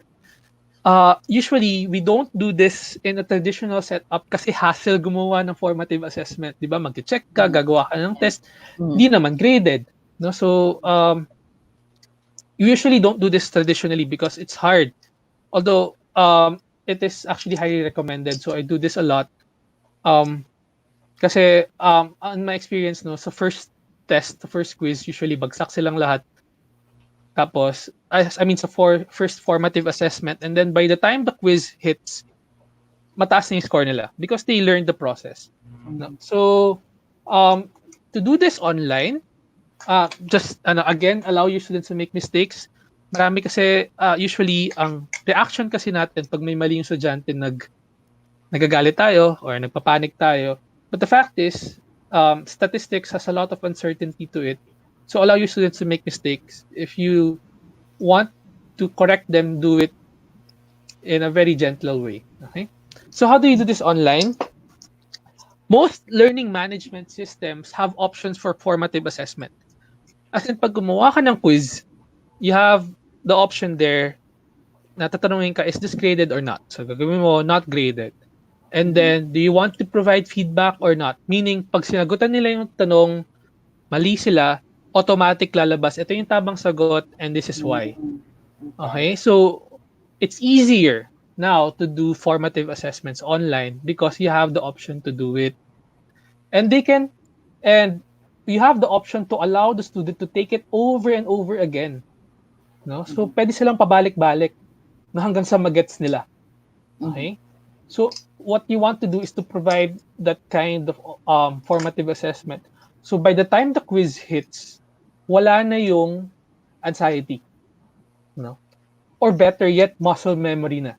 Usually, we don't do this in a traditional setup kasi hassle gumawa ng formative assessment. Di ba? Mag-check ka, gagawa ka ng test. Di naman graded. No? So, you usually don't do this traditionally because it's hard. Although, it is actually highly recommended. So I do this a lot. Kasi on my experience, no, sa first test, the first quiz, usually bagsak silang lahat. Tapos, sa first formative assessment, and then by the time the quiz hits, mataas na yung score nila because they learned the process. No? So, to do this online, just again, allow your students to make mistakes. Marami kasi, usually, ang reaction kasi natin pag may mali yung estudyante, nagagalit tayo or nagpapanik tayo. But the fact is, statistics has a lot of uncertainty to it. So allow your students to make mistakes. If you want to correct them, do it in a very gentle way. Okay? So how do you do this online? most learning management systems have options for formative assessment. As in, pag gumawa ka ng quiz, you have the option there na tatanungin ka, is this graded or not? So, gagawin mo, not graded. And then, do you want to provide feedback or not? Meaning, pag sinagutan nila yung tanong, mali sila, automatic lalabas. Ito yung tamang sagot and this is why. Okay? So, it's easier now to do formative assessments online because you have the option to do it. And you have the option to allow the student to take it over and over again. No? So, pwede silang pabalik-balik na hanggang sa magets nila. Okay? So, what you want to do is to provide that kind of formative assessment. So, by the time the quiz hits, wala na yung anxiety. No? Or better yet, muscle memory na.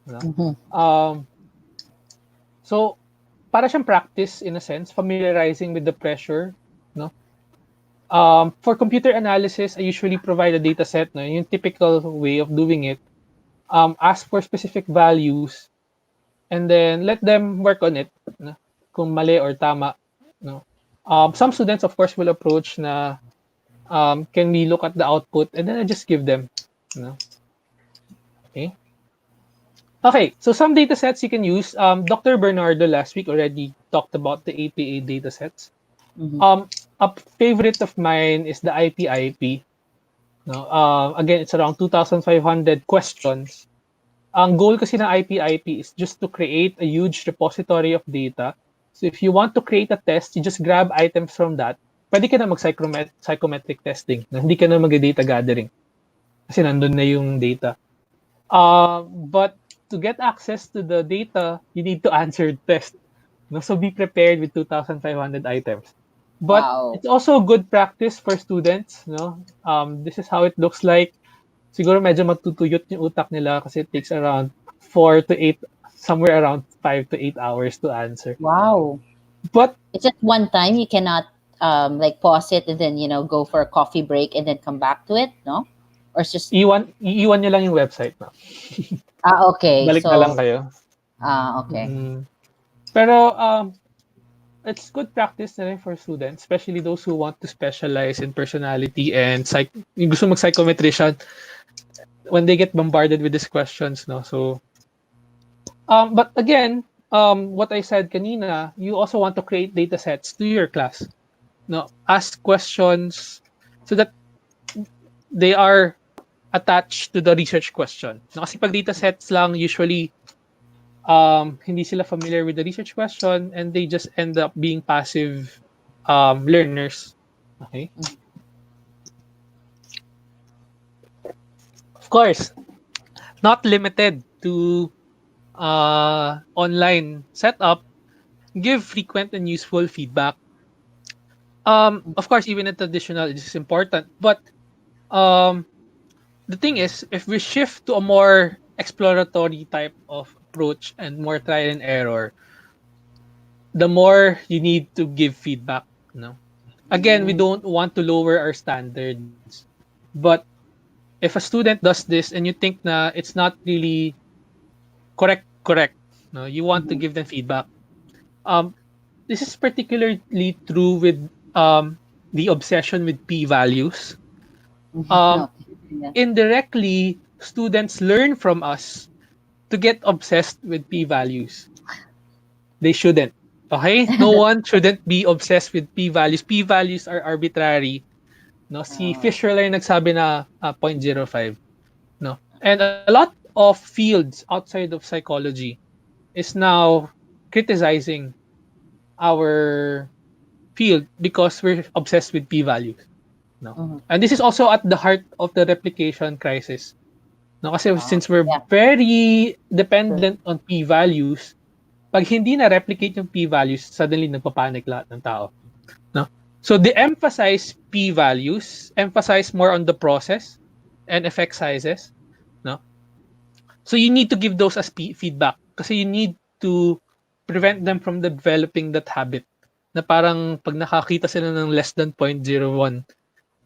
No? So, para siyang practice in a sense, familiarizing with the pressure. No? For computer analysis, I usually provide a data set. No? Yung typical way of doing it. Ask for specific values and then let them work on it. No? Kung mali or tama. No? Some students, of course, will approach na can we look at the output and then I just give them. No? Okay. Okay, so some data sets you can use. Dr. Bernardo last week already talked about the APA data sets. A favorite of mine is the IPIP. No? Again, it's around 2,500 questions. Ang goal kasi ng IPIP is just to create a huge repository of data. So if you want to create a test, you just grab items from that. Pwede ka na mag-psychometric testing. Hindi ka na mag-data gathering. Kasi nandun na yung data. But to get access to the data, you need to answer the test. No? So be prepared with 2,500 items. But it's also good practice for students. No? This is how it looks like. Siguro medyo magtutuyot yung utak nila kasi it takes around 4 to 8, somewhere around 5 to 8 hours to answer. Wow. But it's at one time. You cannot like pause it and then, go for a coffee break and then come back to it, no? Or it's just... iwan nyo lang yung website. No? Okay. Balik na lang kayo. Okay. Pero it's good practice na rin for students, especially those who want to specialize in personality and yung gusto mag-psychometrician when they get bombarded with these questions. No? So, but again, what I said kanina, you also want to create data sets to your class. No? Ask questions so that they are attached to the research question. No? Kasi pag data sets lang, usually, hindi sila familiar with the research question and they just end up being passive learners. Okay? Of course, not limited to online setup, give frequent and useful feedback. Of course, even in traditional, it is important. But the thing is, if we shift to a more exploratory type of approach and more trial and error, the more you need to give feedback. No? Again, we don't want to lower our standards. But if a student does this and you think na it's not really correct, no, you want to give them feedback. This is particularly true with the obsession with p-values. Indirectly, students learn from us to get obsessed with p-values. They shouldn't. Okay? No one shouldn't be obsessed with p-values. P-values are arbitrary. No, si Fisher lang nagsabi na 0.05. No. And a lot of fields outside of psychology is now criticizing our field because we're obsessed with p-values. No. And this is also at the heart of the replication crisis. No, kasi since we're very dependent on p-values, pag hindi na replicate yung p-values, suddenly nagpapanik lahat ng tao. No? So they emphasize p-values, emphasize more on the process and effect sizes. No? So you need to give those as feedback kasi you need to prevent them from developing that habit na parang pag nakakita sila ng less than 0.01,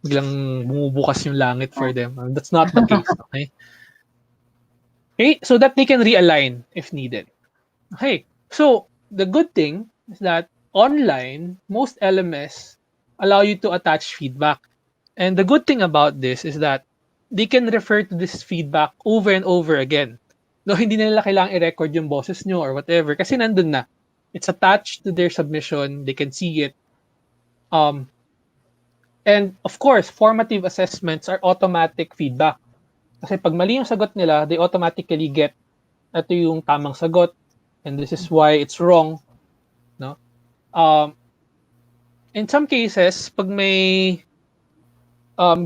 biglang bumubukas yung langit for them. That's not the case. Okay? Okay, so that they can realign if needed. Okay, so the good thing is that online, most LMS allow you to attach feedback. And the good thing about this is that they can refer to this feedback over and over again. No, hindi nila kailangang i-record yung boses nyo or whatever kasi nandun na. It's attached to their submission. They can see it. And of course, formative assessments are automatic feedback. Kasi pag mali yung sagot nila, they automatically get ito yung tamang sagot and this is why it's wrong. No? In some cases, pag may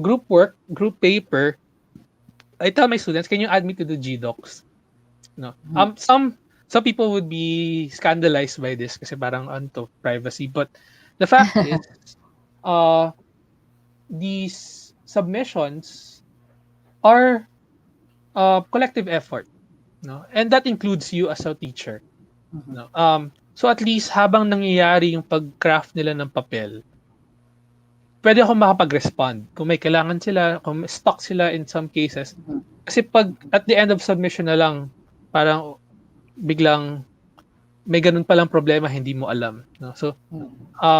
group work, group paper, I tell my students, can you add me to the GDocs? No. Some people would be scandalized by this kasi parang onto privacy. But the fact is, these submissions are collective effort, no? And that includes you as a teacher. No? So at least habang nangyayari yung pag-craft nila ng papel, pwede akong makapag-respond. Kung may kailangan sila, kung stuck sila in some cases. Kasi pag at the end of submission na lang, parang biglang may ganun palang problema, hindi mo alam. No? So,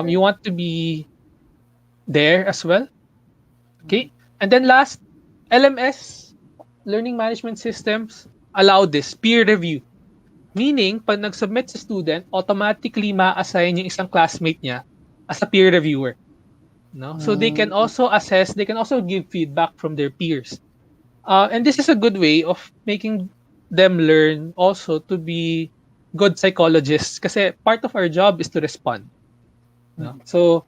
you want to be there as well. Okay? And then last, LMS, Learning Management Systems, allow this, peer review. Meaning, pag nag-submit sa student, automatically ma-assign yung isang classmate niya as a peer reviewer. No? So they can also assess, they can also give feedback from their peers. And this is a good way of making them learn also to be good psychologists kasi part of our job is to respond. No? So,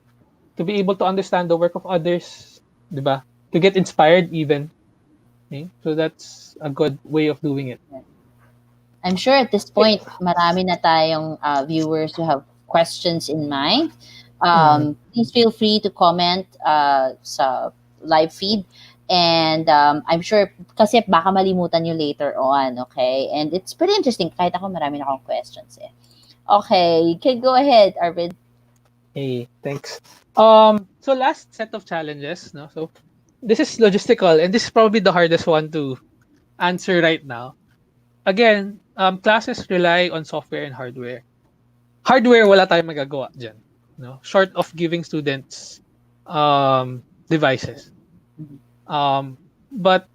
to be able to understand the work of others, diba? To get inspired even. Okay? So that's a good way of doing it. I'm sure at this point, marami na tayong viewers who have questions in mind. Please feel free to comment sa live feed. And I'm sure, kasi baka malimutan nyo later on, okay? And it's pretty interesting. Kahit ako, marami na akong questions eh. Okay, you can go ahead, Arvin. Hey, thanks. So last set of challenges, no? So this is logistical, and this is probably the hardest one to answer right now. Again, classes rely on software and hardware. Hardware, wala tayong magagawa dyan, no? Short of giving students devices. But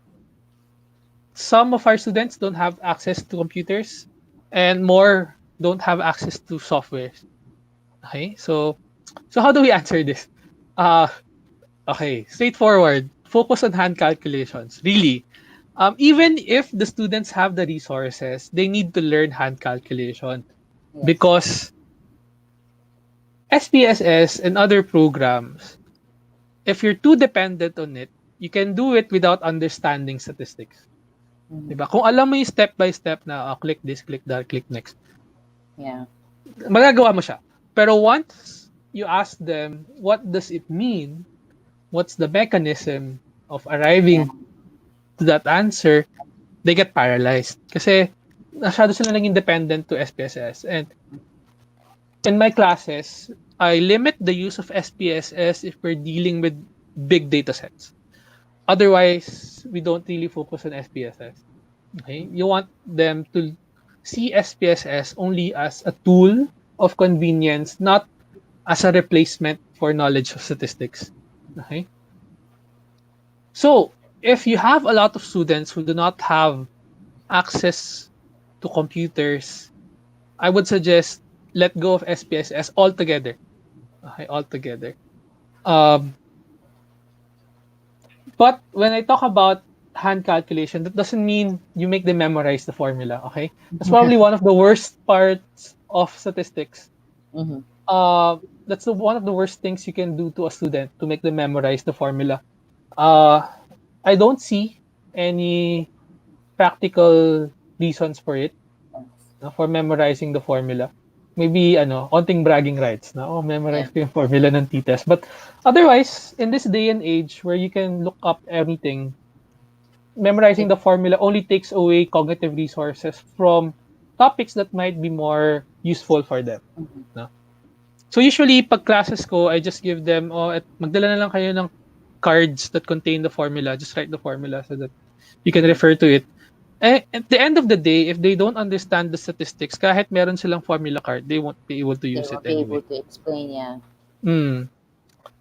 some of our students don't have access to computers, and more don't have access to software. Okay, so how do we answer this? Okay, straightforward. Focus on hand calculations. Really, even if the students have the resources, they need to learn hand calculation because SPSS and other programs, if you're too dependent on it, you can do it without understanding statistics. Diba? Kung alam mo yung step by step na click this, click that, click next. Yeah. Magagawa mo siya. Pero once you ask them, what does it mean? What's the mechanism of arriving to that answer? They get paralyzed. Kasi masyado sila naging dependent to SPSS. And in my classes, I limit the use of SPSS if we're dealing with big data sets. Otherwise, we don't really focus on SPSS. Okay? You want them to see SPSS only as a tool of convenience, not as a replacement for knowledge of statistics. Okay? So, if you have a lot of students who do not have access to computers, I would suggest let go of SPSS altogether. Okay, altogether. But when I talk about hand calculation, that doesn't mean you make them memorize the formula, okay? That's probably one of the worst parts of statistics. That's one of the worst things you can do to a student, to make them memorize the formula. I don't see any practical reasons for it, for memorizing the formula. Maybe, onting bragging rights na, memorize ko yung formula ng t-test. But otherwise, in this day and age where you can look up everything, memorizing the formula only takes away cognitive resources from topics that might be more useful for them. No? So usually, pag classes ko, I just give them, magdala na lang kayo ng cards that contain the formula. Just write the formula so that you can refer to it. At the end of the day, if they don't understand the statistics, kahit meron silang formula card, they won't be able to They use will it be able anyway. to explain, yeah. Mm.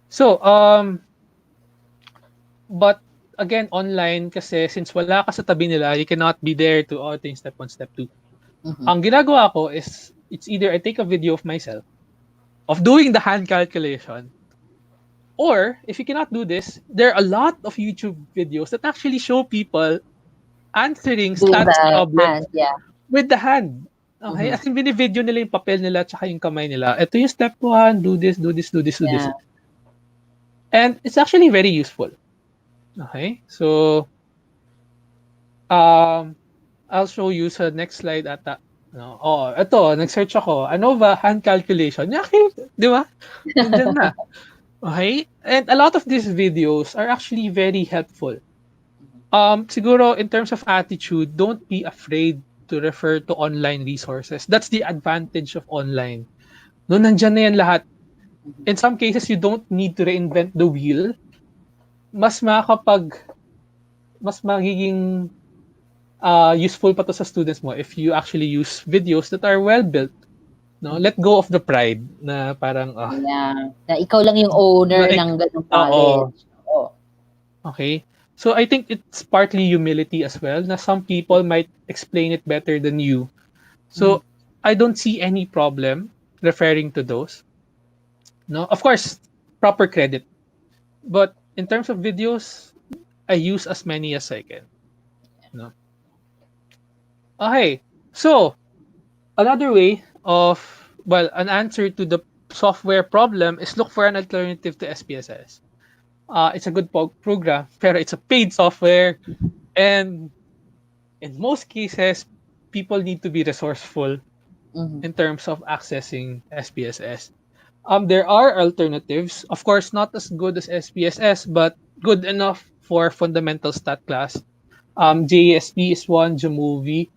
So, but again, online kasi since wala ka sa tabi nila, you cannot be there to ito yung step 1, step 2. Mhm. Ang ginagawa ko is, it's either I take a video of myself, of doing the hand calculation, or if you cannot do this, there are a lot of YouTube videos that actually show people answering Doing stats the problems hand, yeah. with the hand. Okay? Mhm. As in, binivideo nila yung papel nila tsaka yung kamay nila. Ito yung step 1, do this, do this, do this, do this. Yeah. And it's actually very useful. Okay? So, I'll show you sa next slide ata. No? Oh, ito, nag-search ako. Ano ba? Hand calculation. Yaki, di ba? Nandiyan na. Okay? And a lot of these videos are actually very helpful. Siguro, in terms of attitude, don't be afraid to refer to online resources. That's the advantage of online. No, nandiyan na yan lahat. In some cases, you don't need to reinvent the wheel. Mas magiging useful pa to sa students mo if you actually use videos that are well built. No, let go of the pride na parang Yeah. Na ikaw lang yung owner like, ng ganung oo. college. Oh. Okay. So I think it's partly humility as well na some people might explain it better than you. So I don't see any problem referring to those. No, of course, proper credit. But in terms of videos, I use as many as I can. No. Okay. So another way of, well, an answer to the software problem is look for an alternative to SPSS. It's a good program, pero it's a paid software, and in most cases, people need to be resourceful Mhm. in terms of accessing SPSS. There are alternatives, of course, not as good as SPSS, but good enough for fundamental stat class. JSP is one, Jamovie.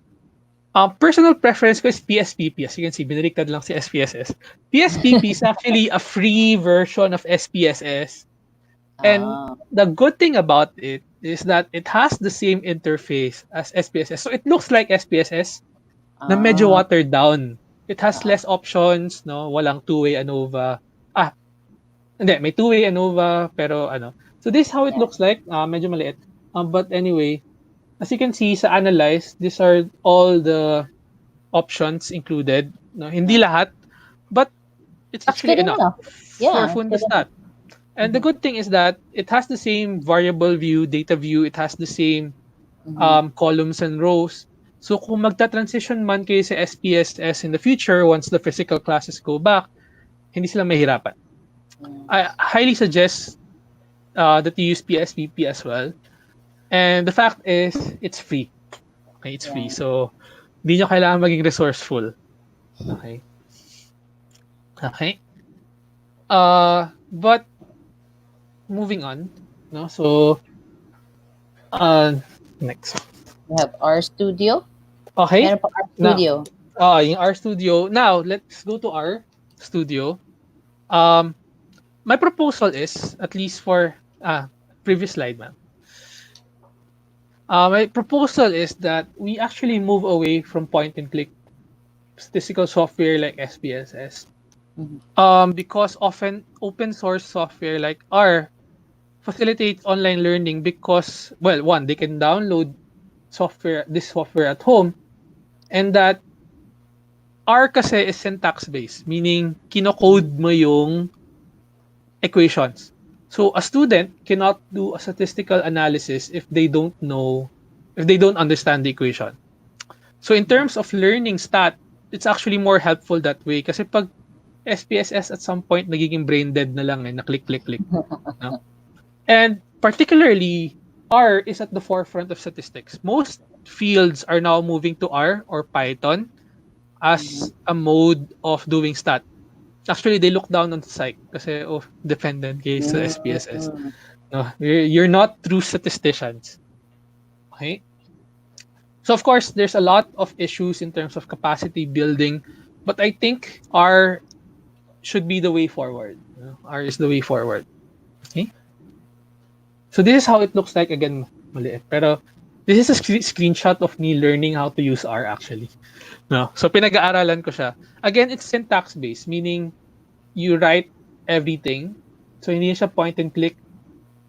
Personal preference ko is PSPP. As you can see, binaliktad lang si SPSS. PSPP is actually a free version of SPSS. And Ah. the good thing about it is that it has the same interface as SPSS. So it looks like SPSS na medyo Ah. watered down. It has Ah. less options, no? Walang two-way ANOVA. Hindi, may two-way ANOVA, pero ano. So this is how it Yeah. looks like. Medyo maliit. But anyway, as you can see sa analyze, these are all the options included. No, hindi lahat, but it's It's actually good enough enough. for Yeah, it's good enough. Fundastat. And the good thing is that it has the same variable view, data view. It has the same columns and rows. So kung magta-transition man kayo sa SPSS in the future, once the physical classes go back, hindi sila mahirapan. I highly suggest that you use PSPP as well. And the fact is, it's free. Okay, it's free. Yeah. So, hindi nyo kailangan maging resourceful. Okay. Okay. But moving on, no? So, next. We have our studio. Okay. Meron pa our studio. Yung R Studio. Now, let's go to our studio. My proposal is, at least for previous slide, ma'am. My proposal is that we actually move away from point-and-click statistical software like SPSS. Because often open source software like R facilitates online learning because, well, one, they can download this software at home, and that R kasi is syntax-based, meaning kinocode mo yung equations. So a student cannot do a statistical analysis if they don't understand the equation. So in terms of learning stat, it's actually more helpful that way kasi pag SPSS at some point nagiging brain dead na lang na click. No? And particularly, R is at the forefront of statistics. Most fields are now moving to R or Python as a mode of doing stat. Actually, they look down on psych kasi dependent case sa SPSS. No, you're not true statisticians. Okay? So of course, there's a lot of issues in terms of capacity building, but I think R should be the way forward. R is the way forward. Okay? So this is how it looks like. Again, maliit. Pero This is a screenshot of me learning how to use R actually. No. So pinag-aaralan ko siya. Again, it's syntax based, meaning you write everything. So hindi siya point and click.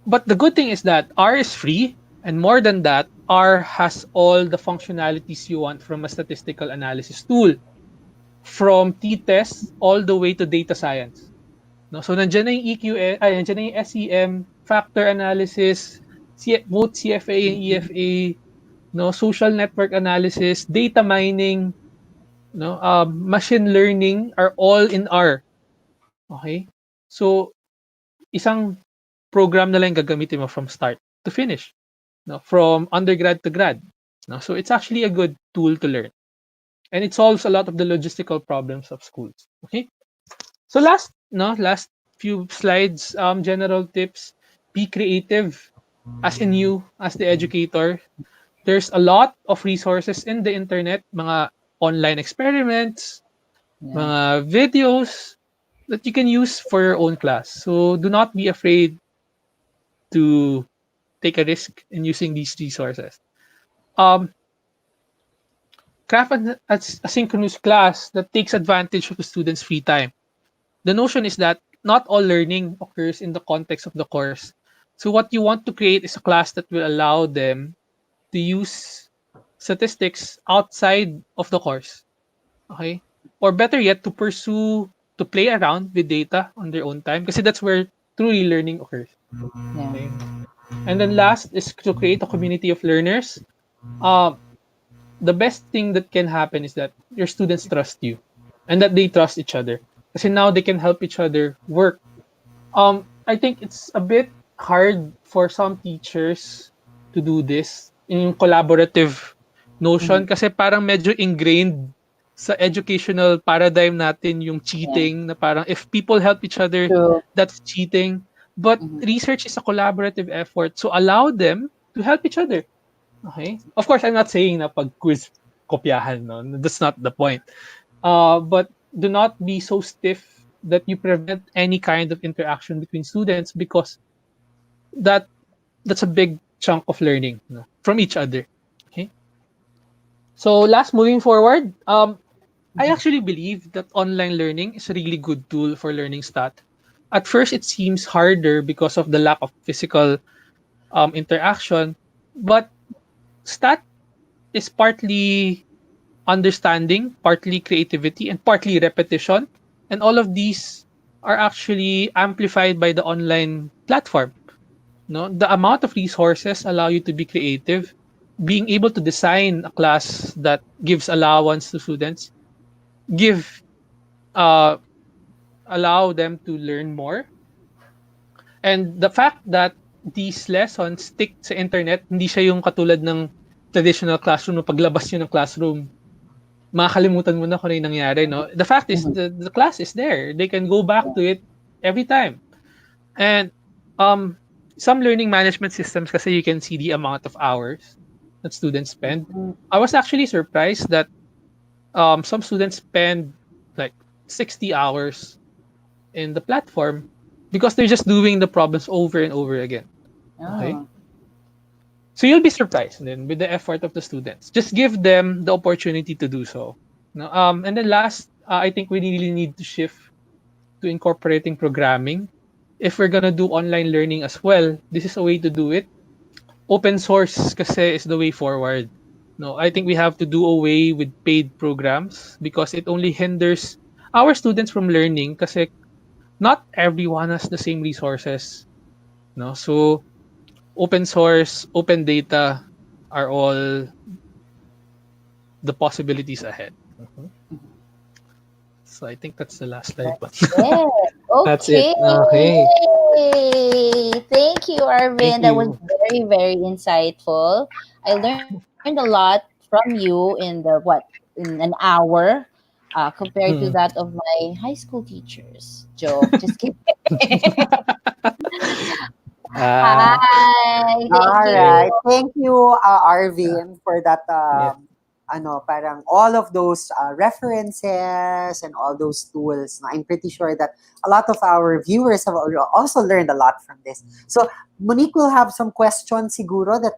But the good thing is that R is free, and more than that, R has all the functionalities you want from a statistical analysis tool, from t-tests all the way to data science. No, so nandiyan na yung nandiyan na yung SEM, factor analysis, both CFA and EFA, no, social network analysis, data mining, no, machine learning are all in R. Okay? So isang program na lang gagamitin mo from start to finish, no, from undergrad to grad. No, so it's actually a good tool to learn, and it solves a lot of the logistical problems of schools. Okay, so last few slides, general tips: be creative, as in you as the educator. There's a lot of resources in the internet, mga online experiments, mga videos that you can use for your own class. So do not be afraid to take a risk in using these resources. Um, Craft an asynchronous class that takes advantage of the student's free time. The notion is that not all learning occurs in the context of the course. So what you want to create is a class that will allow them to use statistics outside of the course. Okay? Or better yet, to play around with data on their own time, because that's where truly learning occurs. Okay? And then last is to create a community of learners. The best thing that can happen is that your students trust you and that they trust each other. Because now they can help each other work. I think it's a bit hard for some teachers to do this in collaborative notion, kasi parang medyo ingrained sa educational paradigm natin yung cheating, na parang if people help each other, that's cheating. But research is a collaborative effort, so allow them to help each other. Okay? Of course, I'm not saying na pag quiz, kopyahan, no? That's not the point. But do not be so stiff that you prevent any kind of interaction between students, because that's a big chunk of learning, no, from each other. Okay? So moving forward, I actually believe that online learning is a really good tool for learning stat. At first, it seems harder because of the lack of physical interaction, but stat is partly understanding, partly creativity, and partly repetition. And all of these are actually amplified by the online platform. No, the amount of resources allow you to be creative. Being able to design a class that gives allowance to students, give uh, allow them to learn more. And the fact that these lessons stick sa internet, hindi siya yung katulad ng traditional classroom, no, paglabas nyo ng classroom, makakalimutan mo na kung ano yung nangyari, no? The fact is, the class is there. They can go back to it every time. And some learning management systems, kasi you can see the amount of hours that students spend. I was actually surprised that some students spend like 60 hours in the platform because they're just doing the problems over and over again. Okay? So you'll be surprised then with the effort of the students. Just give them the opportunity to do so. No, and then last, I think we really need to shift to incorporating programming. If we're gonna do online learning as well, this is a way to do it. Open source kasi is the way forward. No, I think we have to do away with paid programs because it only hinders our students from learning, kasi not everyone has the same resources. No, so open source, open data are all the possibilities ahead. So I think that's the last slide. Yeah. Okay. That's it. Okay. Thank you, Arvin. Thank That was you. very, very insightful. I learned a lot from you in in an hour, compared to that of my high school teachers. Joke. Just kidding. Hi. Thank All you. right. Thank you, Arvin, for that Yeah. parang all of those references and all those tools. No? I'm pretty sure that a lot of our viewers have also learned a lot from this. So Monique will have some questions siguro that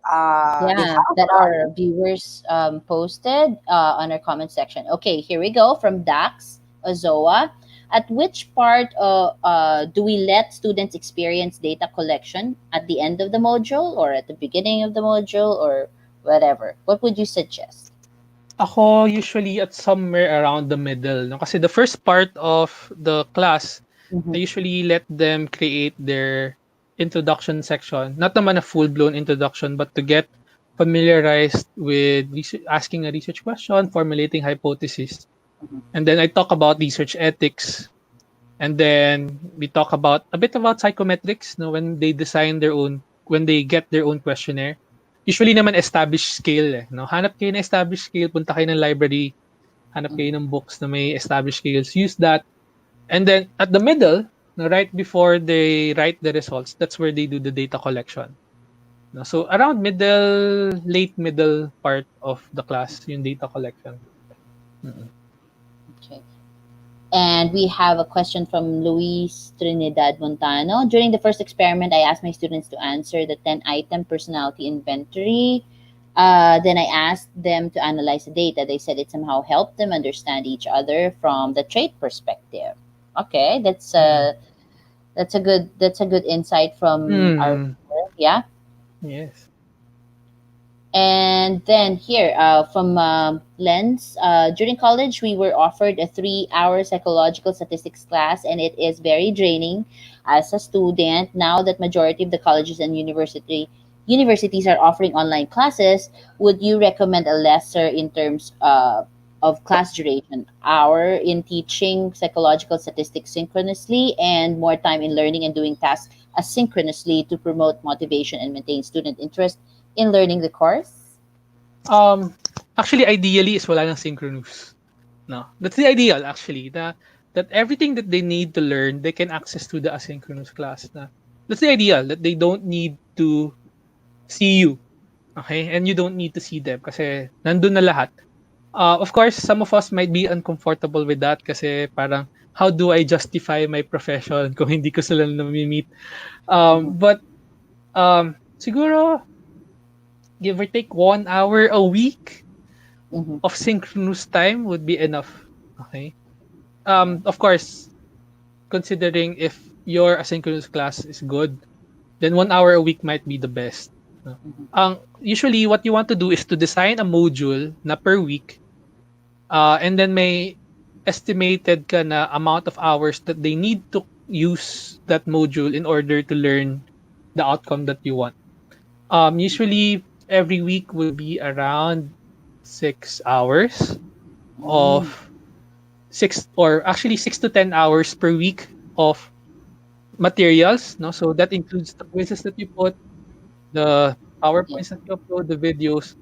they Yeah, have that for us. our viewers posted on our comment section. Okay, here we go from Dax Ozoa. At which part do we let students experience data collection at the end of the module or at the beginning of the module or whatever? What would you suggest? Ako usually at somewhere around the middle, no? Kasi the first part of the class, Mm-hmm. I usually let them create their introduction section. Not naman a full-blown introduction, but to get familiarized with asking a research question, formulating hypothesis. And then I talk about research ethics. And then we talk about a bit about psychometrics, no, when they get their own questionnaire. Usually naman established scale eh, no. Hanap kayo ng established scale, punta kayo ng library, hanap kayo ng books na may established scales, use that. And then at the middle, no, right before they write the results, that's where they do the data collection. No, so around late middle part of the class, yung data collection. Mm-mm. Okay. And we have a question from Luis Trinidad Montano. During the first experiment, I asked my students to answer the 10-item personality inventory. Then I asked them to analyze the data. They said it somehow helped them understand each other from the trait perspective. Okay, that's a good insight from our Mm. yeah. Yes. And then here, from Lens, during college, we were offered a 3-hour psychological statistics class, and it is very draining as a student. Now that majority of the colleges and universities are offering online classes, would you recommend a lesser in terms of class duration, hour in teaching psychological statistics synchronously, and more time in learning and doing tasks asynchronously to promote motivation and maintain student interest in learning the course? Um, Actually, ideally is wala ng synchronous. No, that's the ideal actually. That everything that they need to learn, they can access to the asynchronous class. Na that's the ideal that they don't need to see you, okay, and you don't need to see them kasi nandun na lahat. Of course, some of us might be uncomfortable with that kasi parang how do I justify my profession kung hindi ko sila nami-meet? Mhm, But siguro give or take 1 hour a week mhm, of synchronous time would be enough. Okay. Of course, considering if your asynchronous class is good, then 1 hour a week might be the best. No? mhm, Usually, what you want to do is to design a module na per week, and then may estimated ka na amount of hours that they need to use that module in order to learn the outcome that you want. Usually, every week will be around 6 hours of mm, 6 to 10 hours per week of materials, no? So that includes the quizzes that you put, the yeah. PowerPoints that you upload, the videos.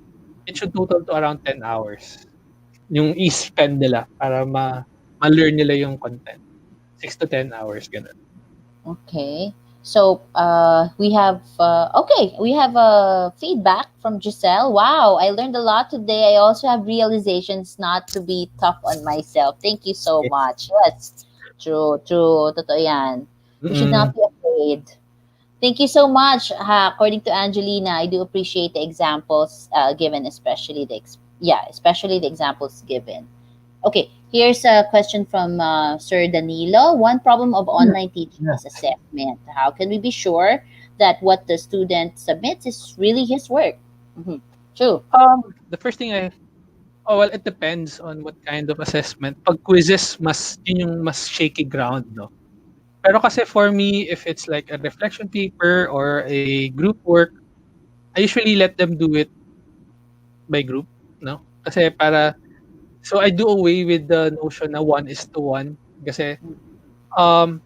It should total to around 10 hours. Yung i-spend nila para ma-learn nila yung content. 6 to 10 hours, ganun. Okay. So we have feedback from Giselle. Wow, I learned a lot today. I also have realizations not to be tough on myself. Thank you so much. Yes, true, true. Totoo yan. We should not Mm. be afraid. Thank you so much. According to Angelina, I do appreciate the examples given, especially the examples given. Okay, here's a question from Sir Danilo. One problem of online teaching Yeah. is assessment. How can we be sure that what the student submits is really his work? Hmm. True. The first thing well, it depends on what kind of assessment. Pag quizzes, yun yung mas shaky ground, no? Pero kasi for me, if it's like a reflection paper or a group work, I usually let them do it by group, no? Kasi so I do away with the notion na 1:1 kasi um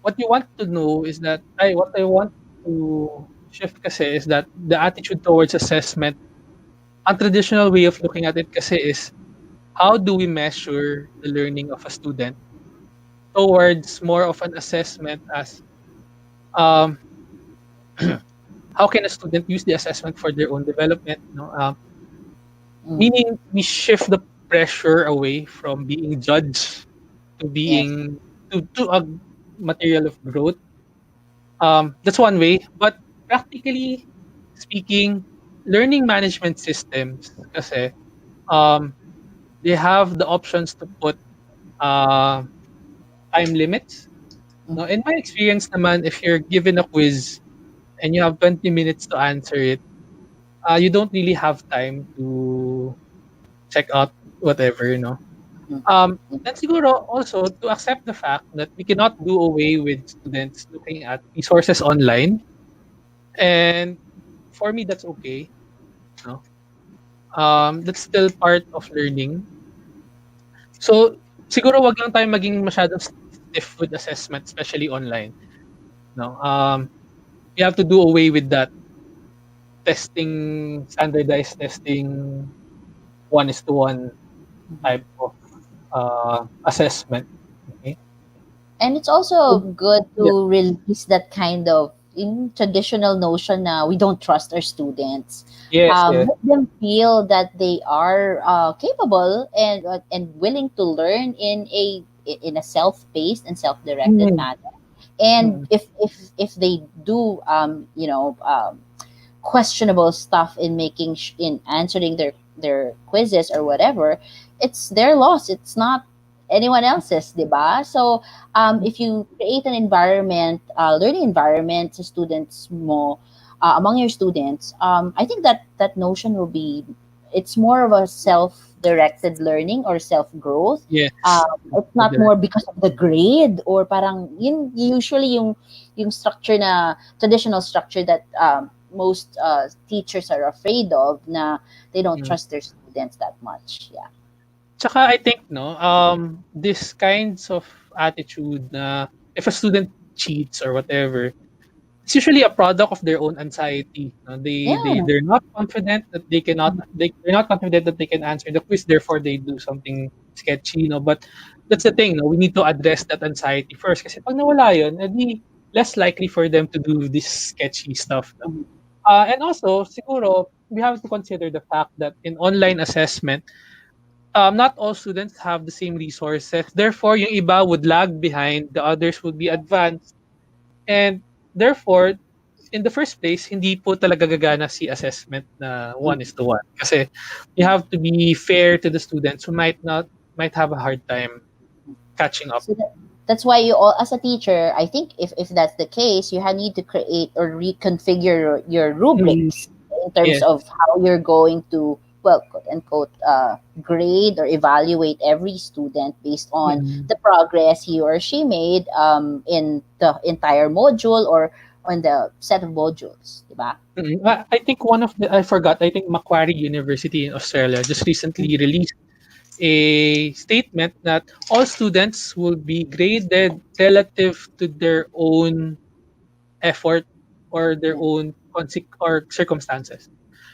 what you want to know is that what I want to shift kasi is that the attitude towards assessment, ang traditional way of looking at it kasi is how do we measure the learning of a student towards more of an assessment as um how can a student use the assessment for their own development, no? meaning we shift the pressure away from being judged to Yes. being to a material of growth. That's one way, but practically speaking, learning management systems kasi um they have the options to put uh, time limits. No, in my experience naman, if you're given a quiz and you have 20 minutes to answer it, you don't really have time to check out whatever, you know. And siguro also to accept the fact that we cannot do away with students looking at resources online. And for me, that's okay. No? That's still part of learning. So, siguro wag lang tayo maging masyadong stiff with assessment, especially online. No? We have to do away with that testing, standardized testing, one is to one type of assessment. Okay? And it's also So, good yeah. to release that kind of traditional notion na we don't trust our students. Yes, yes. Let them feel that they are capable and willing to learn in a self-paced and self-directed Mm, manner. And mm, if they do questionable stuff in in answering their quizzes or whatever, it's their loss, it's not anyone else's, diba? So if you create an environment, learning environment sa students mo, among your students, I think that that notion will be, it's more of a self-directed learning or self-growth. yes. It's not more because of the grade or parang yun usually yung structure na traditional structure that most teachers are afraid of, na they don't Mm. trust their students that much. Yeah. Tsaka I think, no, this kinds of attitude na if a student cheats or whatever, it's usually a product of their own anxiety. No? Yeah. They're not confident that they're not confident that they can answer the quiz, therefore they do something sketchy, no. But that's the thing, no. We need to address that anxiety first. Kasi pag nawala yun, edi less likely for them to do this sketchy stuff. No? Mhm. And also, siguro, we have to consider the fact that in online assessment, not all students have the same resources. Therefore, yung iba would lag behind, the others would be advanced. And therefore, in the first place, hindi po talaga gagana si assessment na one is to one. Kasi you have to be fair to the students who might have a hard time catching up. So that's why you all, as a teacher, I think if that's the case, you need to create or reconfigure your Mm, rubrics in terms yes. of how you're going to, well, quote unquote, grade or evaluate every student based on Mm, the progress he or she made in the entire module or on the set of modules, diba? I think I forgot, I think Macquarie University in Australia just recently released a statement that all students will be graded relative to their own effort or their Yeah, own or circumstances.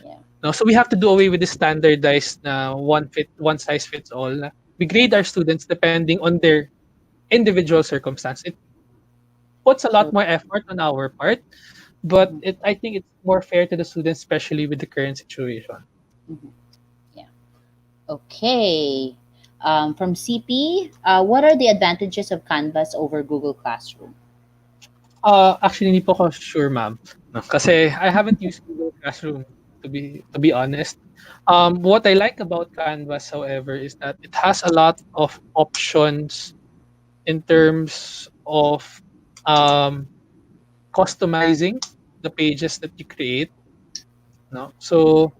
yeah. No, so we have to do away with the standardized na one size fits all. We grade our students depending on their individual circumstance. It puts a lot True. more effort on our part, but Mhm, I think it's more fair to the students, especially with the current situation. mhm. Yeah. Okay. From CP, what are the advantages of Canvas over Google Classroom? Actually, hindi po ako sure, ma'am. No, kasi I haven't used Google Classroom to be honest. What I like about Canvas, however, is that it has a lot of options in terms of um, customizing the pages that you create. No, so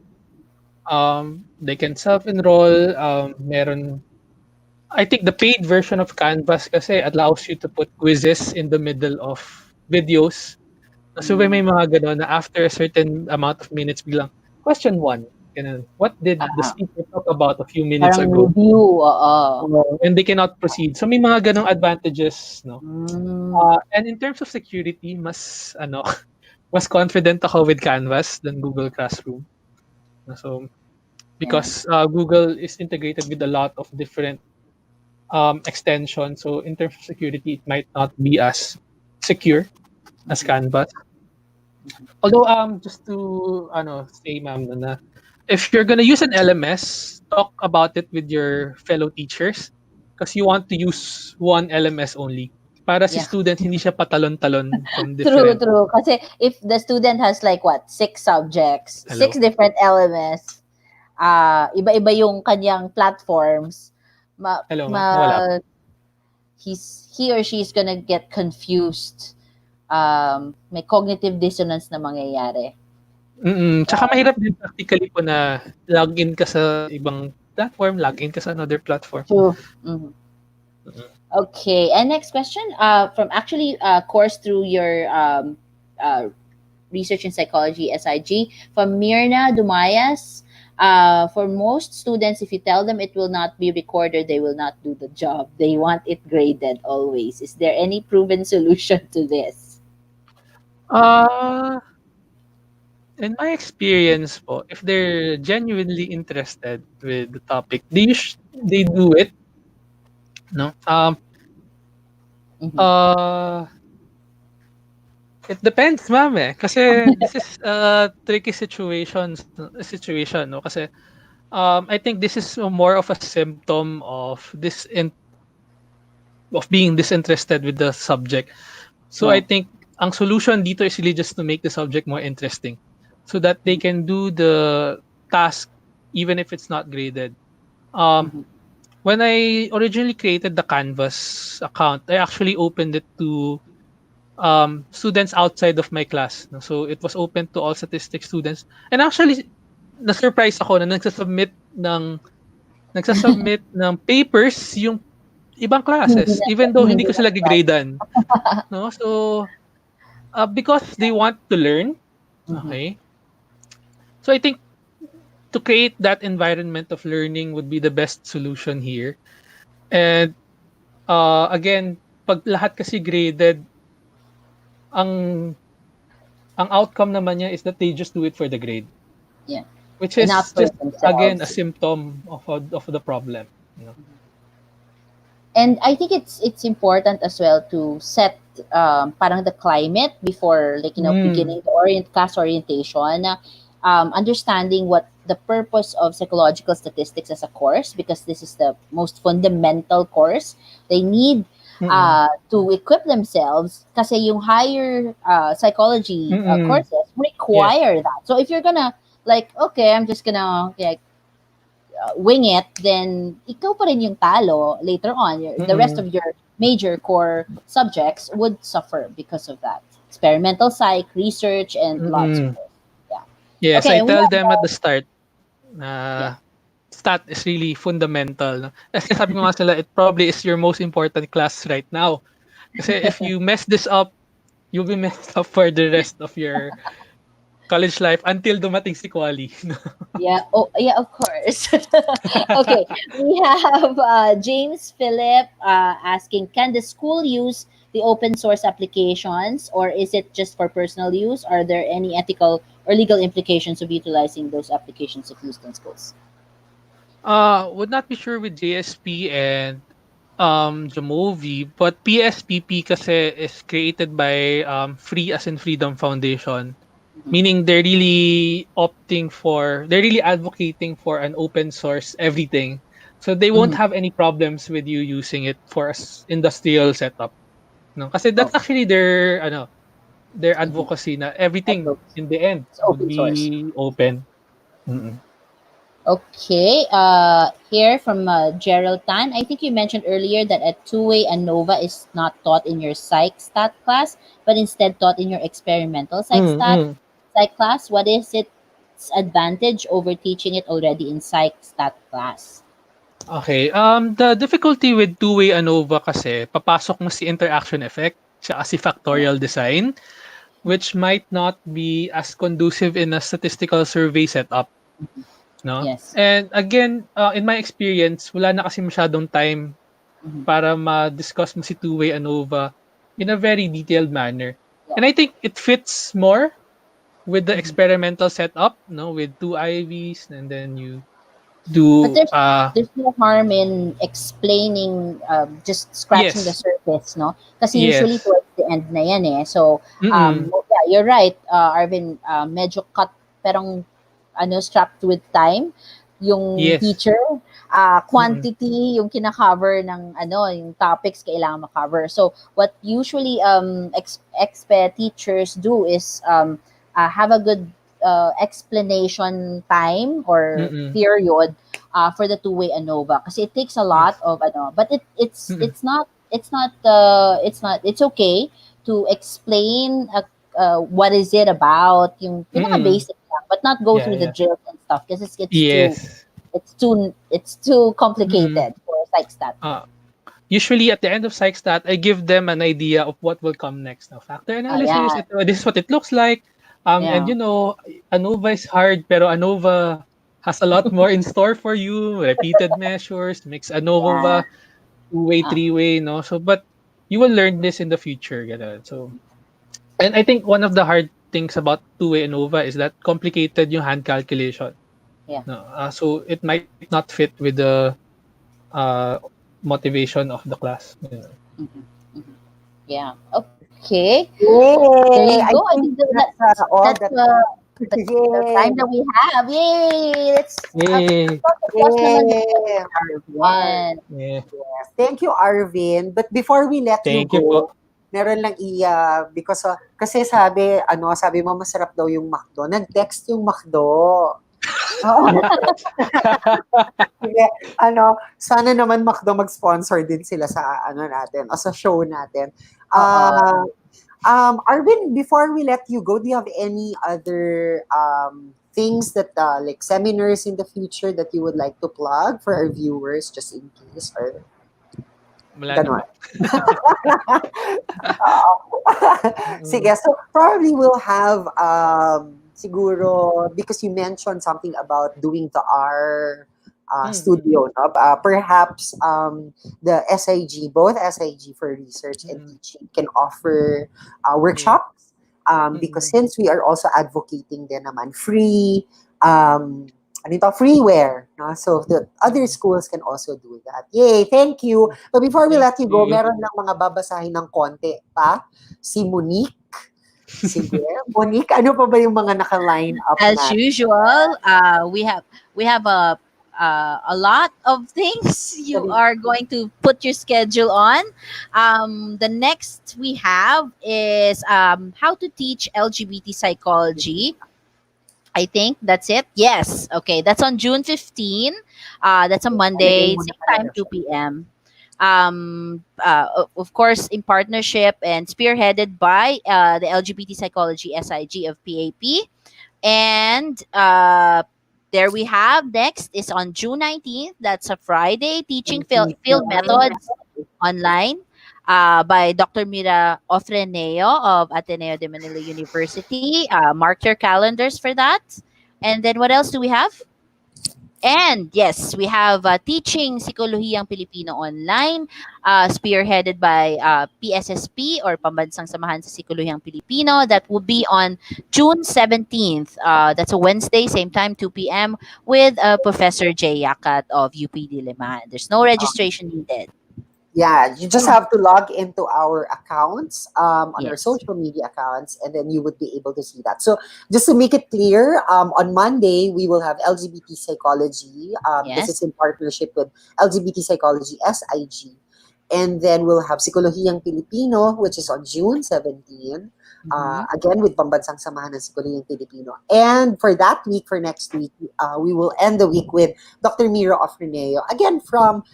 they can self-enroll. Meron, I think the paid version of Canvas kasi allows you to put quizzes in the middle of videos. So may Mm. mga gano'n na after a certain amount of minutes biglang, question one, ganun. What did the Ah, speaker talk about a few minutes parang ago? review, oo. And they cannot proceed. So may mga ganong advantages, no? Mm. And in terms of security, mas ano, mas confident ako with Canvas than Google Classroom. So Yeah. because Google is integrated with a lot of different extensions. So in terms of security, it might not be as secure as Mhm. Canvas. Although just to say, ma'am, na if you're gonna use an LMS, talk about it with your fellow teachers because you want to use one LMS only. Para si Yeah. student, hindi siya patalon-talon from True, different. true. Kasi if the student has like what, 6 subjects, Hello? 6 different LMS, iba-iba yung kanyang platforms, Hello, ma'am? Nawala po. he or she is gonna get confused. May cognitive dissonance na mangyayari. Tsaka mahirap din practically po na login ka sa ibang platform, login ka sa another platform. True. Mhm. Okay, and next question, from actually course through your research in psychology SIG from Mirna Dumayas. For most students, if you tell them it will not be recorded, they will not do the job. They want it graded always. Is there any proven solution to this? In my experience po, if they're genuinely interested with the topic, they do it, no? Mhm. It depends, ma'am, eh. Kasi this is a tricky situation, no? Kasi I think this is more of a symptom of being disinterested with the subject. So I Yeah. think ang solution dito is really just to make the subject more interesting so that they can do the task even if it's not graded. Mhm. When I originally created the Canvas account, I actually opened it to students outside of my class. No? So it was open to all statistics students. And actually, na-surprise ako na nagsasubmit ng papers yung ibang Hindi classes na, even though hindi hindi ko na sila gigradean. No? So because they want to learn. Mhm. Okay. So I think to create that environment of learning would be the best solution here. And again, pag lahat kasi graded, ang ang outcome naman niya is that they just do it for the grade, Yeah. which And not is for just again a themselves. symptom of the problem. You know? And I think it's important as well to set parang the climate before, like, beginning the class orientation, understanding what the purpose of psychological statistics as a course, because this is the most fundamental course. They need Mm-mm. to equip themselves kasi yung higher psychology Mm-mm. courses Yes. require that. So if you're gonna, like, okay, I'm just gonna, like, wing it, then ikaw pa rin yung talo later on. The rest Mm-mm. of your major core subjects would suffer because of that. Experimental psych, research, and lots Mm-mm. more. Yeah. Yes, Okay, I and we tell have, them at the start yeah. na stat is really fundamental. No? Kasi sabi ko nga sila, it probably is your most important class right now. Kasi if you mess this up, you'll be messed up for the rest of your college life until dumating si Quali. Yeah. Oh, yeah, of course. Okay. We have James Philip asking, can the school use the open source applications, or is it just for personal use? Are there any ethical or legal implications of utilizing those applications if used in schools? Would not be sure with JSP and Jamovi, but PSPP kasi is created by Free as in Freedom Foundation. Meaning they're really advocating for an open source everything. So they won't Mhm. have any problems with you using it for industrial setup. No? Kasi that's Okay. actually their advocacy na everything in the end It's would open source. be open. Mm-mm. Okay. Here from Gerald Tan, I think you mentioned earlier that a two-way ANOVA is not taught in your psych stat class, but instead taught in your experimental Mm-mm. psych class. What is its advantage over teaching it already in psych stat class? Okay. The difficulty with two-way ANOVA kasi papasok mo si interaction effect tsaka si factorial design, which might not be as conducive in a statistical survey setup. No? Yes. And again, in my experience, wala na kasi masyadong time Mhm. para ma-discuss mo si two-way ANOVA in a very detailed manner. Yeah. And I think it fits more with the Mhm. experimental setup, no, with two IVs, and then you But do there's no harm in explaining, just scratching the yes, surface, no? Kasi usually yes. towards the end na yan eh. So, Mm-mm. yeah, you're right, Arvin, medyo cut, perong strapped with time yung Yes. teacher. Quantity yung kina-cover ng yung topics kailangan ma-cover. So what usually expert teachers do is have a good explanation time or period for the two-way ANOVA, kasi it takes a lot of but it's okay to explain what is it about, yung pinaka basic lang, but not go through the drills and stuff, because it's too complicated for psych stat. Usually at the end of psych stat, I give them an idea of what will come next. Now, factor analysis, this is what it looks like. And ANOVA is hard, pero ANOVA has a lot more in store for you. Repeated measures, mix ANOVA, two-way, three-way, no? So, but you will learn this in the future. Ganun. So, and I think one of the hard things about two-way ANOVA is that complicated yung hand calculation. Yeah. No, so it might not fit with the motivation of the class. Yeah. Okay. Yay! There you go. I think that's all the time that we have. Yay! Let's Arvin. Yeah. Thank you, Arvin. But before we let Thank you you go, po. meron lang because kasi sabi mo masarap daw yung McDo. Nag-text yung McDo. Sige, sana naman McDo mag-sponsor din sila sa natin, o sa show natin. Arvin, before we let you go, do you have any other things that like seminars in the future that you would like to plug for our viewers, just in case, or ganon? Sige, so probably we'll have siguro, because you mentioned something about doing the R studio, no? Perhaps the SIG, both SIG for research and teaching, can offer workshops, because since we are also advocating din naman free freeware, no? So the other schools can also do that. Yay, thank you. But before we let you go, meron lang mga babasahin ng konti pa. Si Monique. Sige, Monique, ano pa ba yung mga naka-line up As natin? usual, we have a lot of things you are going to put your schedule on. The next we have is how to teach LGBT psychology. I think that's it. Yes. Okay. That's on June 15. That's a Monday, same time, 2 p.m. Of course, in partnership and spearheaded by the LGBT Psychology SIG of PAP. And there we have, next is on June 19th. That's a Friday, teaching field methods online by Dr. Mira Ofreneo of Ateneo de Manila University. Mark your calendars for that. And then what else do we have? And yes, we have Teaching Psikolohiyang Pilipino online, spearheaded by PSSP, or Pambansang Samahan sa Psikolohiyang Pilipino. That will be on June 17th. That's a Wednesday, same time, 2 p.m. with Professor Jay Yakat of UP Diliman. There's no registration needed. Yeah, you just have to log into our accounts, on our social media accounts, and then you would be able to see that. So just to make it clear, on Monday, we will have LGBT psychology. This is in partnership with LGBT Psychology SIG. And then we'll have Psikolohiyang Pilipino, which is on June 17. Again, with Pambansang Samahan ng Psikolohiyang Pilipino. And for that week, for next week, we will end the week with Dr. Mira Ofreneo, again from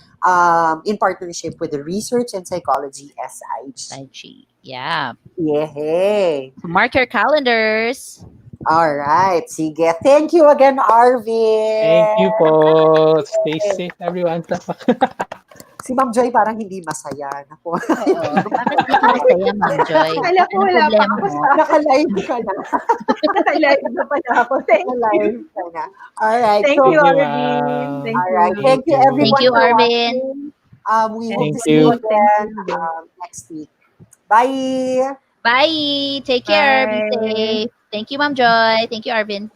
in partnership with the Research and Psychology SIG. Yeah. Yay! Mark your calendars. All right. Sige. Thank you again, Arvin. Thank you po. Stay safe, everyone. Si Ma'am Joy parang hindi masaya. Naku. Bakit hindi ka masaya, Ma'am Joy? Kala ko wala pa ako. Naka-live ka na. Naka-live na pala ako. Thank you. Naka-live ka na. All right. Thank you, Arvin. Thank All you. right. Thank you, everyone. Thank you, for Arvin. watching. We hope to Thank see you you. again next week. Bye. Bye. Take care. Bye. Be safe. Thank you, Ma'am Joy. Thank you, Arvin.